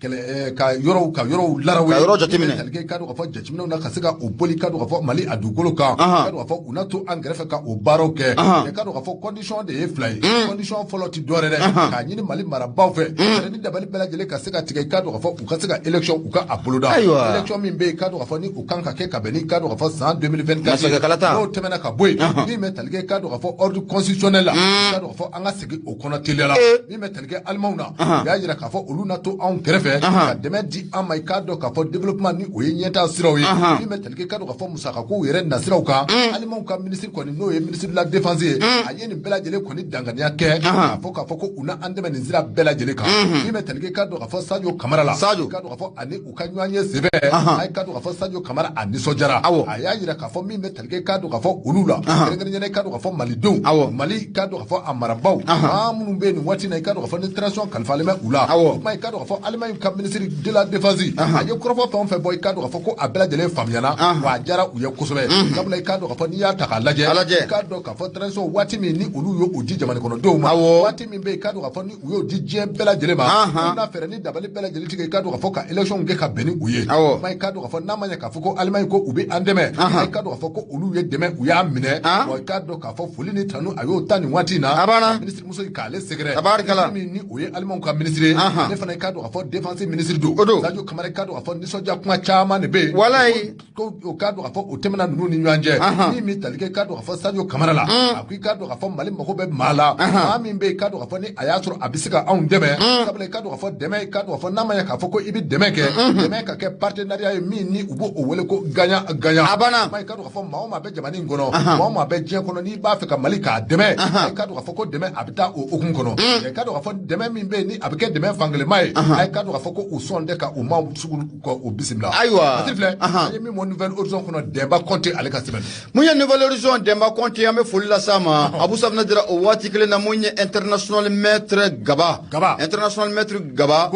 ka yɔrɔw laraw ka yɔrɔ jateminɛ ka dɔn ka fɔ jateminɛw na ka se ka o boli ka dɔn ka fɔ Mali a dugukolo kan ka dɔn ka fɔ u na to an kɛrɛfɛ ka o baaraw kɛ ka dɔn ka fɔ condition de ye fila ye condition fɔlɔ ti dɔwɛrɛ dɛ k'a ɲini Mali marabaaw fɛ ni dabali bɛɛ lajɛlen ka se ka tigɛ ka dɔn ka fɔ u ka se ka élection u ka a boloda élection min bɛ yen ka dɔn ka fɔ ni u kan ka kɛ ka bɛn ni ka dɔn ka fɔ san 2024 n'o tɛmɛna ka bɔ yen min bɛ tali kɛ ka dɔn ka fɔ ordre constitutionnel la ka dɔn ka fɔ an ka segin o kɔnɔ teliya la min bɛ tali kɛ alimaw na u y'a jira k'a fɔ olu na to anw kɛrɛfɛ ka dɛmɛ di an ma i k'a dɔn k'a fɔ développement ni o ye ɲɛtaa siraw ye min bɛ tali kɛ ka dɔn k'a fɔ musakakow yɛrɛ nasiraw kan alimaw ka ministre kɔni n'o ye ministre de la défense ye a ye nin bɛɛ lajɛlen kɔni danganiya kɛ k'a fɔ k'a fɔ ko u na an dɛmɛ nin sira bɛɛ lajɛlen kan min bɛ tali kɛ ka dɔn k'a fɔ Sadio Kamara la ka dɔn k'a fɔ ani u ka ɲɔgɔn ye sɛbɛ a ye ka dɔn k'a fɔ Sadio Kamara a nisɔndiyara a y'a jira k'a fɔ min bɛ tali kɛ ka dɔn k'a fɔ olu la kɛrɛnkɛrɛnnenya ka dɔn k'a fɔ malidenw Mali ka dɔn k'a fɔ a marabaaw maa minnu bɛ nin waati in na i ka dɔn k'a fɔ ni transition kalifalen bɛ u la o kuma i ka dɔn k'a fɔ Allemagne ka ministre de la défense a ye kɔrɔfɔ fɛn o fɛn bɔ i ka dɔn k'a fɔ ko a bɛɛ lajɛlen faamuyana wa a diyara u ye kosɛbɛ sabula i ka dɔn k'a fɔ n'i y'a ta k'a lajɛ i ka dɔn k'a fɔ transition waati min ni olu y'o di jamana kɔnɔdenw ma waati min bɛ i ka dɔn k'a fɔ ni u y'o di diɲɛ bɛɛ lajɛlen ma n'a fɛɛrɛ ni dabali bɛɛ lajɛlen tigɛ i ka dɔn k'a fɔ ka élection kɛ ka bɛn ni u ye kuma i ka dɔn k'a fɔ n'a ma ɲɛ k'a fɔ ko Allemagne ko u bɛ an dɛmɛ i ka dɔn k'a fɔ ko olu ye dɛmɛ u y'a minɛ wa i ka dɔn k'a fɔ foli ni tanu a y'o ta nin waati in na ministre muso k'ale sɛgɛrɛ min ni o ye Allemagne ka ministre ye ne fana i ka dɔn k'a fɔ défense ministre don Sadio Kamara i ka dɔn k'a fɔ nisɔndiya kuma caman de bɛ yen walayi ko o ka dɔn k'a fɔ o tɛmɛna ninnu ni ɲɔgɔn cɛ min tali kɛ ka dɔn k'a fɔ Sadio Kamara la a ko i ka dɔn k'a fɔ Mali mago bɛ maa la maa min bɛ yen ka dɔn k'a fɔ ni a y'a sɔrɔ a bɛ se ka anw dɛmɛ sabula i ka dɔn k'a fɔ dɛmɛ i ka dɔn k'a fɔ n'a ma ɲɛ k'a fɔ ko i bɛ dɛmɛ kɛ dɛmɛ ka kɛ partenariat ye min ni u b'o wele ko gagnant gagnant a banna i ka dɔn k'a fɔ maa o maa bɛ jamana in kɔnɔ maa o maa bɛ diɲɛ kɔnɔ n'i b'a fɛ ka Mali k'a dɛmɛ i ka dɔn k'a fɔ ko dɛmɛ a bɛ taa o hukumu kɔnɔ i ka dɔn k'a fɔ dɛmɛ min bɛ yen ni a bɛ kɛ dɛmɛ fankelen ye a ka dɔn k'a fɔ ko u sɔn tɛ ka u maaw sugu o bisimila ayiwa filɛ an ye min mɔ nouvelle horizon kɔnɔ Demba Conté ale ka sɛbɛn mun ye nouvelle horizon Demba Conté an bɛ foli lasa ma Abu Safinɛ Jara o waati kelen na mun ye international maître Gaba international maître Gaba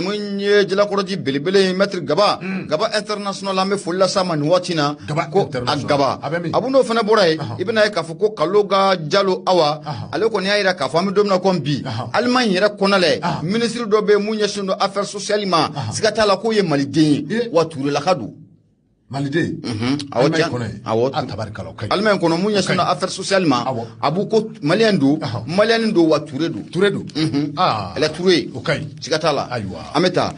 mun ye jalakɔrɔji belebele maître Gaba Gaba international an bɛ foli lasa ma nin waati na ko a Gaba abu n'o fana bɔra ye i bɛna ye k'a fɔ ko Kaloga Jalo Awa ale kɔni y'a jira k'a fɔ an bɛ don min na ko bi Allemagne yɛrɛ kɔnɔ lɛ ministre dɔ bɛ yen mun ɲɛsinnen don affaires sociales ma siga t'a la k'o ye maliden ye wa turelaka don maliden awɔ Allemagne kɔnɔ mun ɲɛsinnen don affaires sociales ma a b'u ko malien don wa ture don elle est Touré siga t'a la an bɛ taa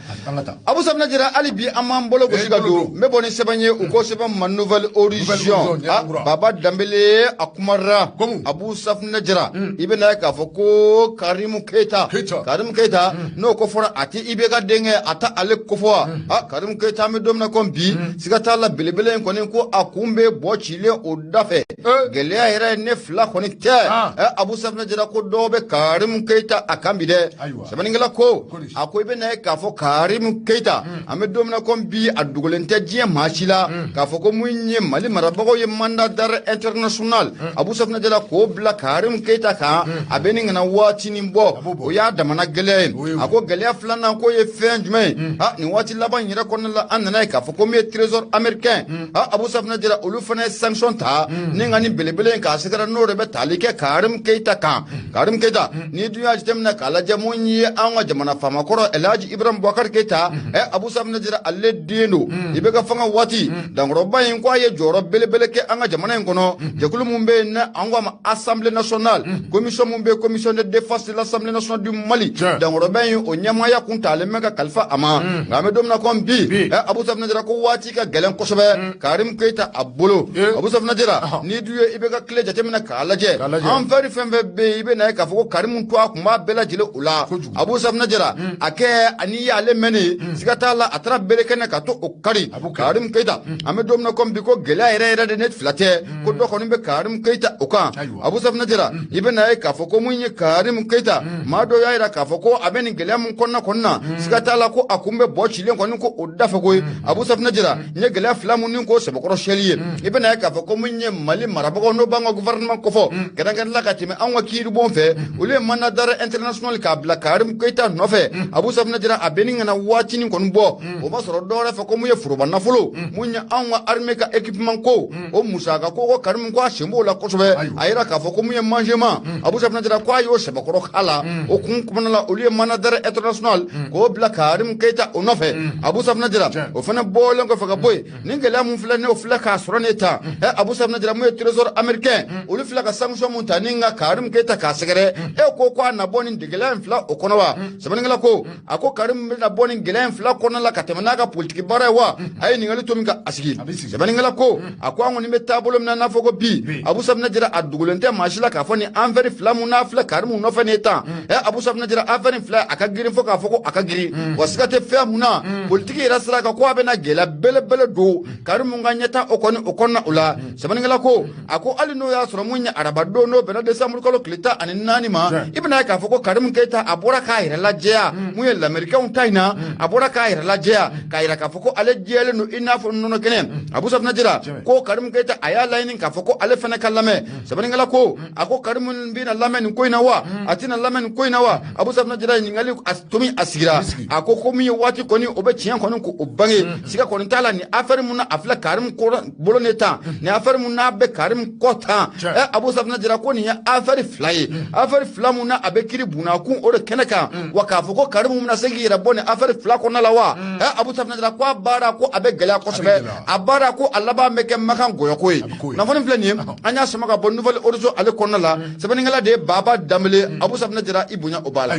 Abu Safinɛ Jara hali bi an m'an bolo gosi ka don n bɛ bɔ ni sɛbɛn ye u ko sɛbɛn ma nouvelle horizon Baba Danbele a kumara Abu Safinɛ Jara i bɛna ye k'a fɔ ko Karimu Keita n'o ko fɔra a tɛ IBK denkɛ a tɛ ale kofɔ Karimu Keita an bɛ don min na ko bi siga t'a la belebele in kɔni ko a kun bɛ bɔ cilen o da fɛ gɛlɛya yɛrɛ ne fila kɔni tɛ Abu Safinɛ Jara ko dɔw bɛ Karimu Keita a kan bi dɛ sɛbɛnnikɛla ko a ko i bɛna ye k'a fɔ Karimu Keita an bɛ don min na ko bi a dogolen tɛ diɲɛ maa si la k'a fɔ ko mun ye Mali marabagaw ye mandat d'arrêt international Abu Safinɛ Jara k'o bila Karimu Keita kan a bɛ nin kana waati nin bɔ o y'a damana gɛlɛya ye a ko gɛlɛya filanan k'o ye fɛn jumɛn ye nin waati laban yɛrɛ kɔnɔna la an nana ye k'a fɔ ko min ye trésor américain Abu Safinɛ Jara olu fana ye sanction ta ni nka ni belebele in k'a sɛgɛrɛ n'o de bɛ tali kɛ Karimu Keita kan Karimu Keita ni dun y'a jateminɛ k'a lajɛ mun ye an ka jamana faamakɔrɔ Elhaji Ibrahim Boubacar Keita Abu Safinɛ Jara ale den don i bɛ ka fanga waati dankɔrɔba in ko a ye jɔyɔrɔ belebele kɛ an ka jamana in kɔnɔ jɛkulu mun bɛ yen an ko a ma Assemblée nationale commission mun bɛ yen commission de défense de l'Assemblée nationale du Mali dankɔrɔba in o ɲɛmaaya kun taalen bɛ ka kalifa a ma nka an bɛ don min na ko bi Abu Safinɛ Jara ko waati ka gɛlɛn kosɛbɛ Karimu Keita a bolo Abu Safinɛ Jara ni dun ye i bɛ ka tile jateminɛ k'a lajɛ an fɛn fɛn bɛ yen i bɛ na ye k'a fɔ ko Karimu to a kun b'a bɛɛ lajɛlen o la Abu Safinɛ Jara a kɛ ani y'ale mɛnni siga t'a la a taara bere kɛnɛ ka to o kari Karimu Keita an bɛ don min na ko bi ko gɛlɛya yɛrɛ de ne fila tɛ ko dɔ kɔni bɛ Karimu Keita o kan Abu Safinɛ Jara i bɛ na ye k'a fɔ ko mun ye Karimu Keita maa dɔ y'a jira k'a fɔ ko a bɛ nin gɛlɛya mun kɔnɔna siga t'a la ko a kun bɛ bɔ cilen kɔni ko o da fɛ koyi Abu Safinɛ Jara n ye gɛlɛya gɛlɛya fila mun ko sɛbɛkɔrɔ sɛli ye i bɛna ye k'a fɔ ko mun ye Mali marabagaw n'o b'an ka gouvernement kɔfɔ kɛrɛnkɛrɛnnenya ka tɛmɛ anw ka kiiribon fɛ olu ye mandat d'arrêt international k'a bila Karim Keita nɔfɛ Abu Safinɛ Jara a bɛnni kana waatinin kɔni bɔ o ma sɔrɔ dɔwɛrɛ fɛ ko mun ye foroba nafolo mun ye anw ka armée ka équipement ko o musaka ko Karim ko a sen b'o la kosɛbɛ a yira k'a fɔ ko mun ye mangement Abu Safinɛ Jara ko a y'o sɛbɛkɔrɔ k'a la o kun kumana la olu ye mandat d'arrêt international k'o bila Karim Keita o nɔfɛ Abu Safinɛ Jara o fana bɔlen kɔfɛ ka bɔ yen ni gɛlɛya mun filɛ ne o filɛ k'a sɔrɔ ne ta Abu Safinɛ Jara mun ye trésor américain olu filɛ ka sanction mun ta ni ka Karim Keita k'a sɛgɛrɛ ko a na bɔ nin gɛlɛya in fila o kɔnɔ wa sɛbɛnnikɛla ko a ko Karim bɛna bɔ nin gɛlɛya in fila kɔnɔ la ka tɛmɛ n'a ka politique baara ye wa a ye ɲininkali to min ka a sigi sɛbɛnnikɛla ko a ko an kɔni bɛ taabolo min na n'a fɔ ko bi Abu Safinɛ Jara a dogolen tɛ maa si la k'a fɔ ni affaire fila mun n'a filɛ Karim nɔfɛ nin tan Abu Safinɛ Jara affaire fila a ka girin fɔ k'a fɔ ko a ka girin wa siga tɛ fɛn mun na politique yɛrɛ sira kan ko a bɛna gɛlɛya belebele don Karim ka ɲɛta o kɔnɔna o la sɛbɛnnikɛla ko a ko hali n'o y'a sɔrɔ mun ye arabadon n'o bɛnna décembre kalo tile 14 ma i bɛna ye k'a fɔ ko Karim Keita a bɔra k'a yɛrɛ lajɛya mun ye lamɛrikɛnw ta in na a bɔra k'a yɛrɛ lajɛya k'a yira k'a fɔ ko ale jɛlen don i n'a fɔ nɔnɔ kɛnɛ Abu Safinɛ Jara ko Karim Keita a y'a laɲini k'a fɔ ko ale fana ka lamɛn sɛbɛnnikɛla ko a ko Karim bɛna lamɛn nin ko in na wa a tɛna lamɛn nin ko in na wa Abu Safinɛ Jara ɲininkali tomi a sigira a ko min ye waati kɔni o bɛ tiɲɛ kɔni ko o bange siga kɔni t'a la ni affaire mun na a filɛ Karim bolo ne tan ni affaire mun n'a bɛ Karim kɔ tan Abu Safinɛ Jara ko nin ye affaire fila ye affaire fila mun na a bɛ kiri bunna kun o de kɛnɛ kan wa k'a fɔ ko Karim bɛna se k'i yɛrɛ bɔ ni affaire fila kɔnɔna la wa Abu Safinɛ Jara ko a baara ko a bɛ gɛlɛya kosɛbɛ a baara ko a laban bɛ kɛ makan gɔyɔko ye nafolo filɛ nin ye an y'a sama ka bɔ nouvelle horizon ale kɔnɔna la sɛbɛnnikɛla de ye Baba Danbele Abu Safinɛ Jara i bonya o b'a la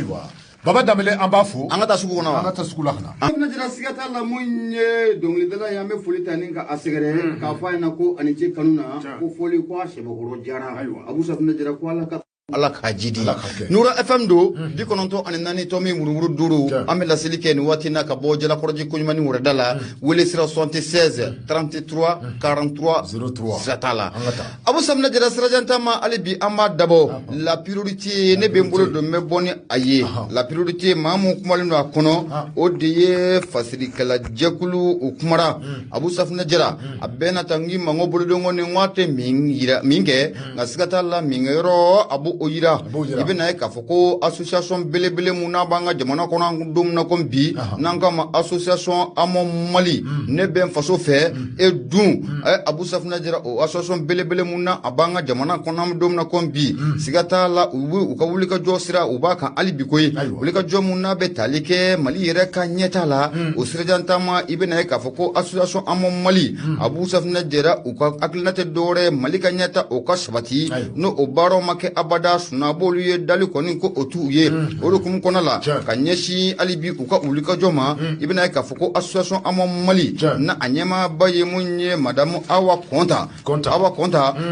Baba Danbele an b'a fo an ka taa sugu kɔnɔ wa an ka taa sugu la kana Safinɛ Jara siga t'a la mun ye dɔnkilidala ye an bɛ foli ta ni ka a sɛgɛrɛ k'a fɔ a ɲɛna ko ani ce kanu na ko foli ko a sɛbɛkɔrɔ jara Abu Safinɛ Jara ko ala ka jidi Nura FM do 94 tomi murumuru duru an bɛ laseli kɛ nin waati na ka bɔ Jalakɔrɔji koɲumani wɛrɛda la wele sira 76 33 43 03 sata la Abu Safinɛ Jara sirajan ma hali bi an b'a dabɔ la priorité ne bɛ n bolo don n bɛ bɔ ni a ye la priorité maa mun kumalen don a kɔnɔ o de ye fasirikɛla jɛkulu o kumara Abu Safinɛ Jara a bɛɛ na ta n k'i mango bolodonko ni waati min kɛ nka siga t'a la min kɛyɔrɔ Abu o yira i bɛna ye k'a fɔ ko association belebele mun n'a b'an ka jamana kɔnɔ don min na ko bi n'an k'a ma association Amo Mali ne bɛ n faso fɛ e dun Abu Safinɛ Jara o association belebele mun na a b'an ka jamana kɔnɔ don min na ko bi siga t'a la u ka wulikajɔ sira u b'a kan hali bi koyi wulikajɔ mun n'a bɛ tali kɛ Mali yɛrɛ ka ɲɛta la o sirajan taama i bɛna ye k'a fɔ ko association Amo Mali Abu Safinɛ Jara u ka hakilina tɛ dɔwɛrɛ Mali ka ɲɛta o ka sabati n'o o baaraw ma kɛ abada sunabolu ye dali kɔni ko o t'u ye o de kun kɔnɔ la ka ɲɛsin hali bi u ka wulikajɔ ma i bɛna ye k'a fɔ ko association Amo Mali na a ɲɛmaaba ye mun ye madamu Awa Kɔnta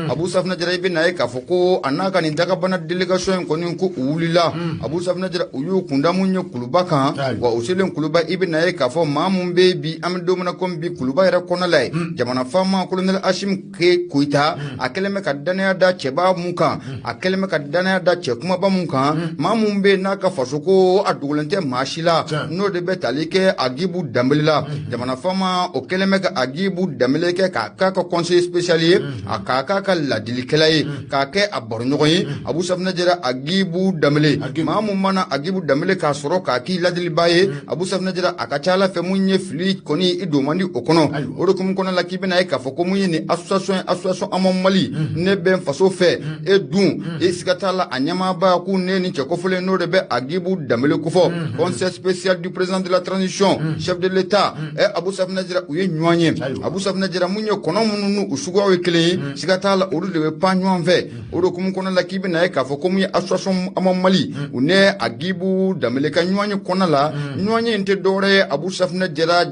Abu Safinɛ Jara i bɛna ye k'a fɔ ko a n'a ka nin dagabana délégation in kɔni ko u wulila Abu Safinɛ Jara u y'u kunda mun ye kuluba kan wa u selen kuluba i bɛna ye k'a fɔ maa mun bɛ bi an bɛ don min na komi bi kuluba yɛrɛ kɔnɔ la ye jamana faama colonel Ashim Koyita a kɛlen bɛ ka danaya da cɛba mun kan a kɛlen bɛ ka danaya da cɛ kumaba mun kan maa mun bɛ n'a ka faso ko a dogolen tɛ maa si la n'o de bɛ tali kɛ Agibu Danbele la jamana faama o kɛlen bɛ ka Agibu Danbele kɛ k'a k'a ka conseiller spécial ye a k'a k'a ka ladilikɛla ye k'a kɛ a baroɲɔgɔn ye Abu Safinɛ Jara Agibu Danbele maa mun mana Agibu Danbele k'a sɔrɔ k'a k'i ladiliba ye Abu Safinɛ Jara a ka ca Ala fɛ mun ye fili kɔni i don man di o kɔnɔ o de kun kɔnɔ la k'i bɛna ye k'a fɔ ko mun ye nin association Amo Mali ne bɛ n faso fɛ e dun e siga t'a la a ɲɛmaaba k'u ne ni cɛ kɔfɔlen n'o de bɛ Agibu Danbele kofɔ conseil spécial du président de la transition chef de l'état Abu Safinɛ Jara u ye ɲɔgɔn ye Abu Safinɛ Jara mun ye kɔnɔ minnu n'u suguyaw ye kelen ye siga t'a la olu de bɛ pan ɲɔgɔn fɛ o de kun kɔnɔ la k'i bɛna ye k'a fɔ ko mun ye association Amo Mali u ne Agibu Danbele ka ɲɔgɔn ye kɔnɔ la ɲɔgɔn ye in tɛ dɔwɛrɛ ye Abu Safinɛ Jara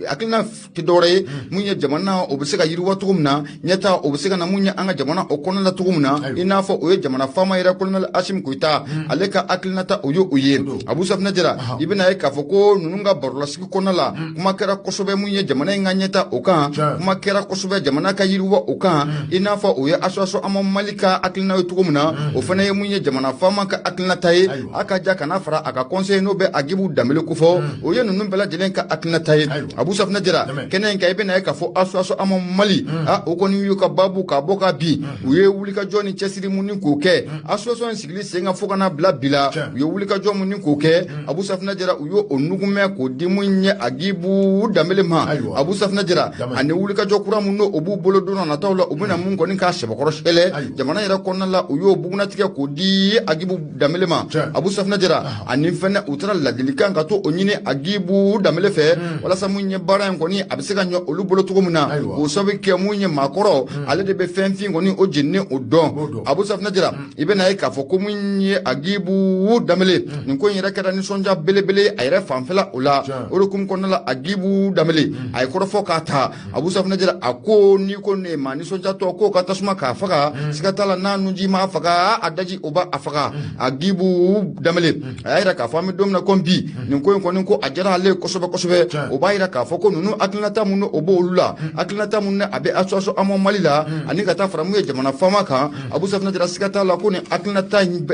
hakilina tɛ dɔwɛrɛ ye mun ye jamana o bɛ se ka yiriwa cogo min na ɲɛta o bɛ se ka na mun ye an ka jamana o kɔnɔ la cogo min na i n'a fɔ o ye jamana faama fama yɛrɛ colonel Hashim Koyita ale ka hakilinata o y'o ye Abu Safinɛ Jara i bɛna ye k'a fɔ ko ninnu ka barolasigi kɔnɔna la kuma kɛra kosɛbɛ mun ye jamana in ka ɲɛta o kan kuma kɛra kosɛbɛ jamana ka yiriwa o kan i n'a fɔ o ye association Ama Mali ka hakilina ye cogo min na o fana ye mun ye jamana faama ka hakilinata ye a ka ja kana fara a ka conseil n'o bɛ Agibu Danbele kofɔ o ye ninnu bɛɛ lajɛlen ka hakilinata ye Abu Safinɛ Jara kɛnɛ in kan i bɛna ye k'a fɔ association Ama Mali o kɔni y'u ka babu k'a bɔ ka bi u ye wulikajɔ ni cɛsiri mun ni k'o kɛ association in sigili sen kan fo kana bila bi la u ye wulikajɔ mun ni k'o kɛ Abu Safinɛ Jara u y'o nugumɛ k'o di mun ye Agibu Danbele ma Abu Safinɛ Jara ani wulikajɔ kura mun n'o o b'u bolo don nataw la u bɛna mun kɔni k'a sɛbɛkɔrɔ sɛlɛ jamana yɛrɛ kɔnɔna la u y'o bugunatigɛ k'o di Agibu Danbele ma Abu Safinɛ Jara ani fɛnɛ u taara ladilikan ka to o ɲini Agibu Danbele fɛ walasa mun ye baara in kɔni a bɛ se ka ɲɛ olu bolo cogo min na o sababu kɛ mun ye maakɔrɔ ale de bɛ fɛn fin kɔni o jeninen o dɔn Abu Safinɛ Jara i bɛna ye k'a fɔ ko mun ye Agibu Danbele nin ko in yɛrɛ kɛra nisɔndiya belebele a yɛrɛ fanfɛla o la o de kun kɔnɔna la Agibu Danbele a ye kɔrɔfɔ k'a ta Abu Safinɛ Jara a ko ni ko ne ma nisɔndiyatɔ k'o ka tasuma k'a faga siga t'a la n'a nuji ma faga a daji o b'a faga Agibu Danbele a y'a yira k'a fɔ an bɛ don min na ko bi nin ko in kɔni ko a diyara ale kosɛbɛ kosɛbɛ o b'a yira k'a fɔ ko ninnu hakilinata mun o b'olu la hakilinata mun a bɛ association Ama Mali la ani ka taa fara mun ye jamana faama kan Abu Safinɛ Jara siga t'a la ko nin hakilinata in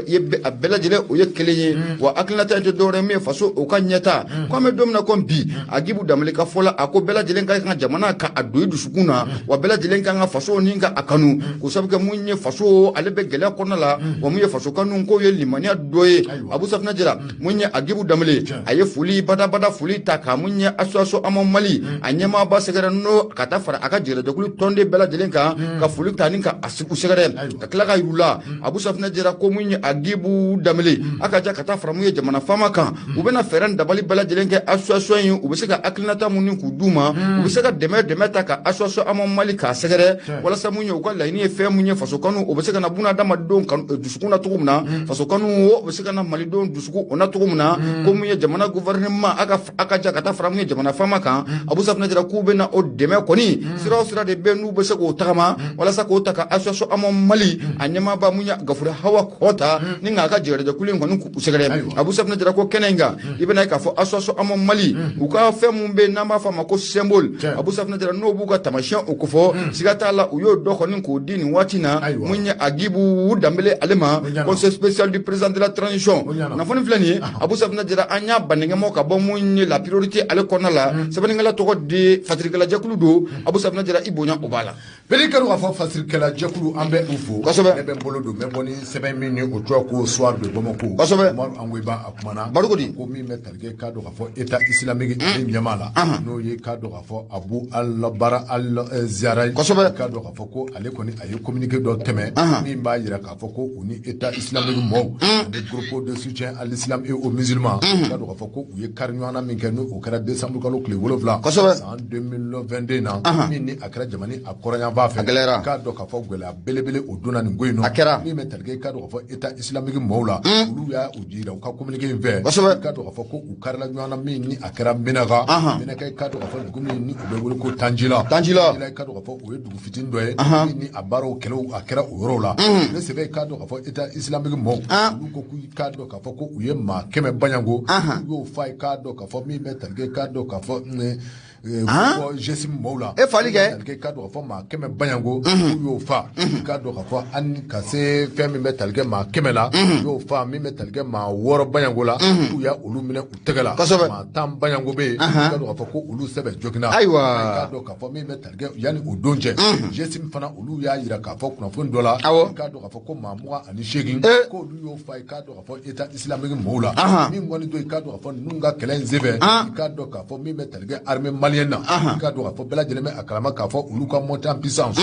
a bɛɛ lajɛlen o ye kelen ye wa hakilinata in tɛ dɔwɛrɛ min ye faso o ka ɲɛta ko an bɛ don min na ko bi Agibu Danbele ka fɔ la a ko bɛɛ lajɛlen ka kan jamana ka a don i dusukun na wa bɛɛ lajɛlen kan ka faso ni ka a kanu ko sabu kɛ mun ye faso ale bɛ gɛlɛya kɔnɔna la wa mun ye faso kanu ko ye limaniya dɔ ye Abu Safinɛ Jara mun ye Agibu Danbele a ye foli badabada foli ta ka mun ye association Ama Mali a ɲɛmaaba sɛgɛrɛ n'o ka taa fara a ka jɛrɛjɛkulu tɔnden bɛɛ lajɛlen kan ka foli ta ni ka a sɛgɛrɛ ka tila ka yiru la Abu Safinɛ Jara ko mun ye Agibu Danbele a ka ja ka taa fara mun ye jamana faama kan u bɛna fɛɛrɛ dabali bɛɛ lajɛlen kɛ association in u bɛ se ka hakilinata mun ni k'u d'u ma u bɛ se ka dɛmɛ ta ka association Ama Mali k'a sɛgɛrɛ walasa mun ye u ka laɲini ye fɛn mun ye faso kanu o bɛ se ka na buna adamadenw dusukun na cogo min na faso kanu o bɛ se ka na malidenw dusukun o na cogo min na ko mun ye jamana gouvernement a ka ja ka taa fara mun ye jamana faama kan Abu Safinɛ Jara k'u bɛ na o dɛmɛ kɔni sira o sira de bɛ n'u bɛ se k'o tagama walasa k'o ta ka association Ama Mali a ɲɛmaaba mun ye Gafure Hawa Kɔta ni k'a ka jɛrɛjɛkulu in kɔni k'u sɛgɛrɛ Abu Safinɛ Jara ko kɛnɛ in kan i bɛna ye k'a fɔ association Ama Mali u ka fɛn mun bɛ n'an b'a fɔ a ma ko symbole Abu Safinɛ Jara n'o b'u ka tamasiyɛn o kofɔ siga t'a la u y'o dɔ kɔni k'o di nin waati na mun ye Agibu Danbele ale ma conseil spécial du président de la transition nafoni filɛ nin ye Abu Safinɛ Jara an y'a banɛngɛmɔ ka bɔ mun ye la priorité ale kɔnɔna la sɛbɛnnikɛla tɔgɔ de fatirikɛla jɛkulu don Abu Safinɛ Jara i bonya o b'a la bɛɛ kɛra k'a fɔ fatirikɛla jɛkulu an bɛ u fo kosɛbɛ ne bɛ n bolo don n bɛ bɔ ni sɛbɛn min ye o tɔgɔ ko soir de Bamako kosɛbɛ Umaru Angoyiba a kumana Baruko di ko min bɛ talikɛ k'a dɔn k'a fɔ état islamique ale ɲɛmaa la n'o ye k'a dɔn k'a fɔ Abu al-Bara al-Ziara kosɛbɛ k'a dɔn k'a fɔ ko ale kɔni a ye communiqué dɔ tɛmɛ min b'a yira k'a fɔ ko u ni état islamique mɔɔw ani groupe de soutien à l'islam et aux musulmans k'a dɔn k'a fɔ ko u ye kari ɲɔgɔnna min kɛ n'o o kɛra décembre kalo tile 7 kosɛbɛ san 2022 na min ni a kɛra jamana a kɔrɔnyanfan fɛ k'a dɔn k'a fɔ gɛlɛya belebele o donna nin ko in nɔ a kɛra min bɛ talikɛ k'a dɔn k'a fɔ état islamique mɔɔw la olu y'a u jira u ka communiqué in fɛ kosɛbɛ k'a dɔn k'a fɔ ko u karila ɲɔgɔnna min ni a kɛra Minaka Minaka k'a dɔn k'a fɔ dugu min ni u bɛ wele ko Tanjila k'a dɔn k'a fɔ o ye dugu fitinin dɔ ye min ni a baaraw kɛlɛw a kɛra o yɔrɔw la ne sɛbɛ k'a dɔn k'a fɔ état islamique mɔɔw olu ko k'a dɔn k'a fɔ ko u ye maa 100 baɲango u y'o f'a ye k'a dɔn k'a fɔ min bɛ talikɛ k'a dɔn k'a fɔ Jessim mɔɔw la e fali kɛ talikɛ k'a dɔn k'a fɔ maa 100 baɲango u y'o fa k'a dɔn k'a fɔ ani ka se fɛn min bɛ talikɛ maa 100 la u y'o fa min bɛ talikɛ maa 6 baɲango la u y'a olu minɛ u tɛgɛ la maa 10 baɲango bɛ yen k'a dɔn k'a fɔ ko olu sɛbɛn joginna ayiwa k'a dɔn k'a fɔ min bɛ talikɛ yanni o don cɛ Jessim fana olu y'a yira k'a fɔ kunnafoni dɔ la k'a dɔn k'a fɔ ko maa 28 ko olu y'o fa k'a dɔn k'a fɔ état islamique mɔɔw la min kɔni don k'a dɔn k'a fɔ ninnu ka kɛlɛ in senfɛ k'a dɔn k'a fɔ min bɛ talikɛ armée malienne na k'a dɔn k'a fɔ bɛɛ lajɛlen bɛ a kalama k'a fɔ olu ka montée en puissance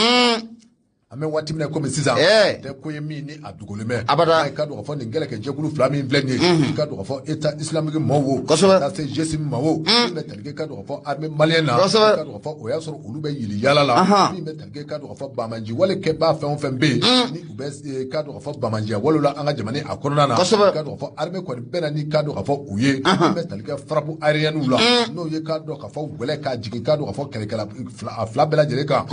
an bɛ waati min na komi sisan tɛ ko ye min ni a dogolen bɛ abada k'a dɔn k'a fɔ nin kɛlɛkɛ jɛkulu 2 min filɛ nin ye k'a dɔn k'a fɔ état islamique mɔɔw o k'a se Jessim ma o min bɛ talikɛ k'a dɔn k'a fɔ armée malienne na k'a dɔn k'a fɔ o y'a sɔrɔ olu bɛ yili yaala la min bɛ talikɛ k'a dɔn k'a fɔ bamaji wale kɛbaa fɛn o fɛn bɛ yen ni u bɛ k'a dɔn k'a fɔ bamajiya walew la an ka jamana a kɔnɔna na k'a dɔn k'a fɔ armée kɔni bɛɛ na ni k'a dɔn k'a fɔ u ye min bɛ talikɛ frappe aérienne la n'o ye k'a dɔn k'a fɔ gwɛlɛ k'a jigin k'a dɔn k'a fɔ kɛlɛkɛla 2 bɛɛ lajɛlen kan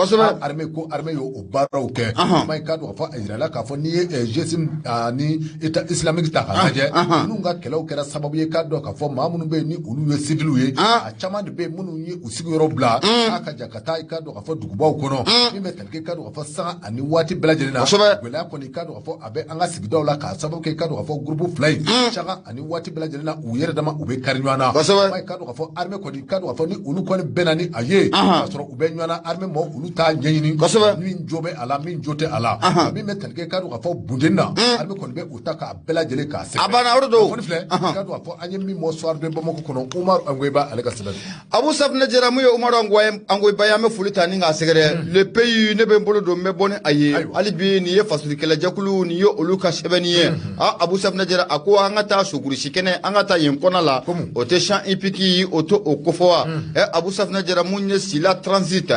armée ko armée y'o baaraw kɛlɛw kɛ ma ka don ka fɔ Israël k'a fɔ ni ye GSM ni État islamique ta k'a lajɛ minnu ka kɛlɛw kɛra sababu ye k'a dɔn k'a fɔ maa minnu bɛ yen ni olu ye civils ye a caman de bɛ yen minnu ye u sigiyɔrɔ bila k'a ka jan ka taa i k'a dɔn k'a fɔ dugubaw kɔnɔ min bɛ tali kɛ k'a dɔn k'a fɔ sanga ani waati bɛɛ lajɛlen na gɛlɛya kɔni k'a dɔn k'a fɔ a bɛ an ka sigidaw la k'a sababu kɛ k'a dɔn k'a fɔ groupe fila in sanga ani waati bɛɛ lajɛlen na u yɛrɛ dama u bɛ kari ɲɔgɔn na ma k'a dɔn k'a fɔ armée kɔni k'a dɔn k'a fɔ ni olu kɔni bɛnna ni a ye k'a sɔrɔ u bɛ ɲɔgɔn na armée mɔgɔw olu t'a ɲɛɲini min jo bɛ a la min jo tɛ a la min bɛ tali kɛ k'a dɔn k'a fɔ bundeni na armée kɔni bɛ u ta k'a bɛɛ lajɛlen k'a sɛbɛn a banna o de don kɔni filɛ k'a dɔn k'a fɔ an ye min mɔ soir de Bamako kɔnɔ Umaru Angoiba ale ka sɛbɛn Abu Safinɛ Jara mun ye Umaru Angoiba ye an bɛ foli ta ni k'a sɛgɛrɛ le pays ne bɛ n bolo don n bɛ bɔ ni a ye hali bi nin ye fasuli kɛlɛjɛkulu nin ye olu ka sɛbɛnni ye Abu Safinɛ Jara a ko an ka taa sokurusi kɛnɛ an ka taa yen kɔnɔ la o tɛ champ hippique o to o kofɔ wa Abu Safinɛ Jara mun ye Sila transit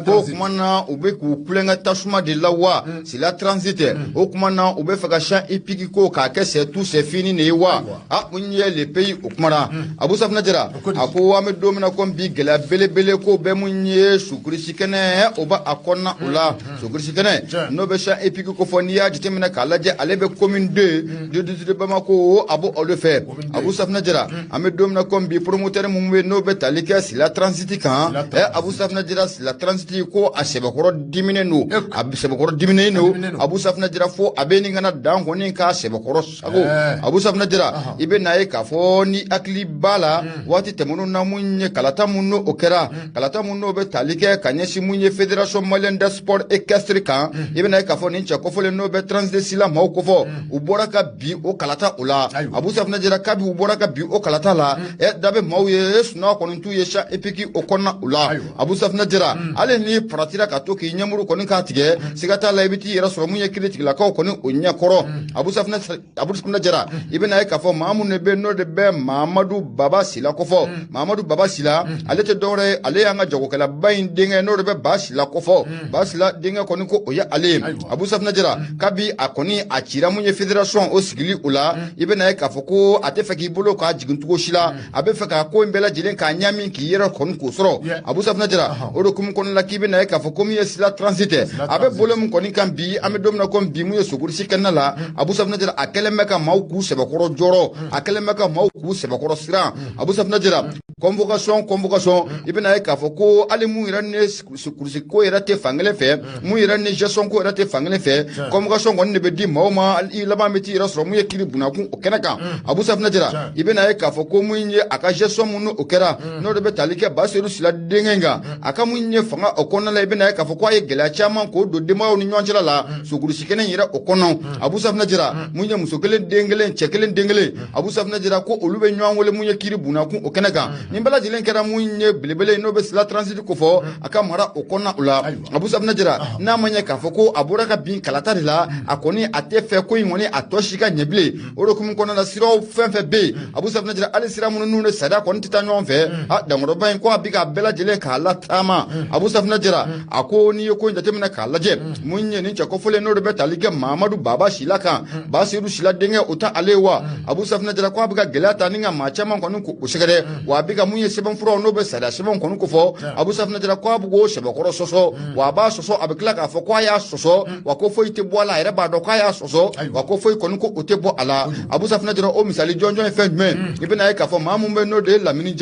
ko kuma na u bɛ k'u kulonkɛ tasuma de la wa Sila transit o kuma na u bɛ fɛ ka champ hippique ko k'a kɛ c'est tout c'est fini de ye wa mun ye le pays o kuma na Abu Safinɛ Jara a ko an bɛ don min na ko bi gɛlɛya belebele ko bɛɛ mun ye sokurusi kɛnɛ o b'a kɔnɔna o la sokurusi kɛnɛ n'o bɛ champ hippique ko fɔ n'i y'a jateminɛ k'a lajɛ ale bɛ commune 2 de Bamako a b'o olu fɛ Abu Safinɛ Jara an bɛ don min na ko bi promoteur mun bɛ n'o bɛ tali kɛ Sila transit kan Abu Safinɛ Jara Sila transit ko a sɛbɛkɔrɔ diminen don a sɛbɛkɔrɔ diminen don Abu Safinɛ Jara fo a bɛ nin kana dan kɔni k'a sɛbɛkɔrɔ sago Abu Safinɛ Jara i bɛ na ye k'a fɔ ni hakili b'a la waati tɛmɛnw na mun ye kalata mun n'o kɛra kalata mun n'o bɛ tali kɛ ka ɲɛsin mun ye fédération malienne de sport équestre kan i bɛ na ye k'a fɔ nin cɛ kɔfɔlen n'o bɛ transit Sila maaw kɔfɔ u bɔra ka bi o kalata o la Abu Safinɛ Jara kabi u bɔra ka bi o kalata la da bɛ maaw ye sunɔgɔ kɔni t'u ye champ hippique o kɔnɔna o la Abu Safinɛ Jara hali ni paratira ka to k'i ɲɛmuru kɔni k'a tigɛ siga t'a la i bɛ t'i yɛrɛ sɔrɔ mun ye kiiri tigilakaw kɔni o ɲɛkɔrɔ Abu Safinɛ Jara i bɛ na ye k'a fɔ maa mun de bɛ n'o de bɛ Mahamadu Baba Sila kɔfɔ Mahamadu Baba Sila ale tɛ dɔwɛrɛ ye ale y'an ka jagokɛlaba in denkɛ n'o de bɛ Ba Sila kɔfɔ Ba Sila denkɛ kɔni ko o ye ale ye Abu Safinɛ Jara kabi a kɔni a cira mun ye fédération o sigili o la i bɛ na ye k'a fɔ ko a tɛ fɛ k'i bolo k'a jigin cogo si la a bɛ fɛ k'a ko in bɛɛ lajɛlen k'a ɲami k'i yɛrɛ kɔni k'o sɔrɔ Abu Safinɛ Jara o de kumu kɔnɔ la k'i bɛ na ye k'a fɔ ko min ye Sila transit a bɛ bolo min kɔni kan bi an bɛ don min na ko bi mun ye sokurusi kɛnɛ la Abu Safinɛ Jara a kɛlen bɛ ka maaw k'u sɛbɛkɔrɔ jɔrɔ a kɛlen bɛ ka maaw k'u sɛbɛkɔrɔ siran Abu Safinɛ Jara convocation i bɛ na ye k'a fɔ ko hali mun yɛrɛ ni sokurusi ko yɛrɛ tɛ fankelen fɛ mun yɛrɛ ni gestion ko yɛrɛ tɛ fankelen fɛ convocation kɔni de bɛ di maaw ma i laban bɛ t'i yɛrɛ sɔrɔ mun ye kiiri bunakun o kɛnɛ kan Abu Safinɛ Jara i bɛ na ye k'a fɔ ko mun ye a ka gestion mun o kɛra n'o de bɛ tali kɛ Basedu Sila denkɛ kan a ka mun ye fanga o kɔnɔna la i bɛ na ye k'a fɔ ko a ye gɛlɛya caman k'o don denbayaw ni ɲɔgɔn cɛla la sokurusi kɛnɛ yɛrɛ o kɔnɔ Abu Safinɛ Jara mun ye muso kelen den kelen cɛ kelen den kelen Abu Safinɛ Jara ko olu bɛ ɲɔgɔn wele mun ye kiiri bunakun o kɛnɛ kan nin bɛɛ lajɛlen kɛra mun ye belebele n'o bɛ Sila transit ko fɔ a ka mara o kɔnɔna o la Abu Safinɛ Jara n'a ma ɲɛ k'a fɔ ko a bɔra ka bin kalata de la a kɔni a tɛ fɛ ko in kɔni a tɔ si ka ɲɛ bilen o de kumu kɔnɔna la siraw fɛn fɛn bɛ yen Abu Safinɛ Jara hali sira minnu n'u de sariya kɔni tɛ taa ɲɔgɔn fɛ dankɔrɔba in ko a bɛ k'a bɛɛ lajɛlen k'a lataama Abu Safinɛ Jara a ko n'i ye ko in jateminɛ k'a lajɛ mun ye nin cɛ kɔfɔlen n'o de bɛ tali kɛ Mahamadu Baba Sila kan Basedu Sila denkɛ o ta ale wa Abu Safinɛ Jara ko a bɛ ka gɛlɛya ta ni ka maa caman kɔni k'o sɛgɛrɛ wa a bɛ ka mun ye sɛbɛnfuraw n'o bɛ sariya sɛbɛnw kɔni ko fɔ Abu Safinɛ Jara ko a bɛ k'o sɛbɛkɔrɔ sɔsɔ wa a b'a sɔsɔ a bɛ tila k'a fɔ ko a y'a sɔsɔ wa ko foyi tɛ bɔ a la a yɛrɛ b'a dɔn k'a y'a sɔsɔ wa ko foyi kɔni ko o tɛ bɔ a la Abu Safinɛ Jara o misali jɔnjɔn ye fɛn jumɛn i bɛ na ye k'a fɔ maa mun bɛ n'o de ye Lamini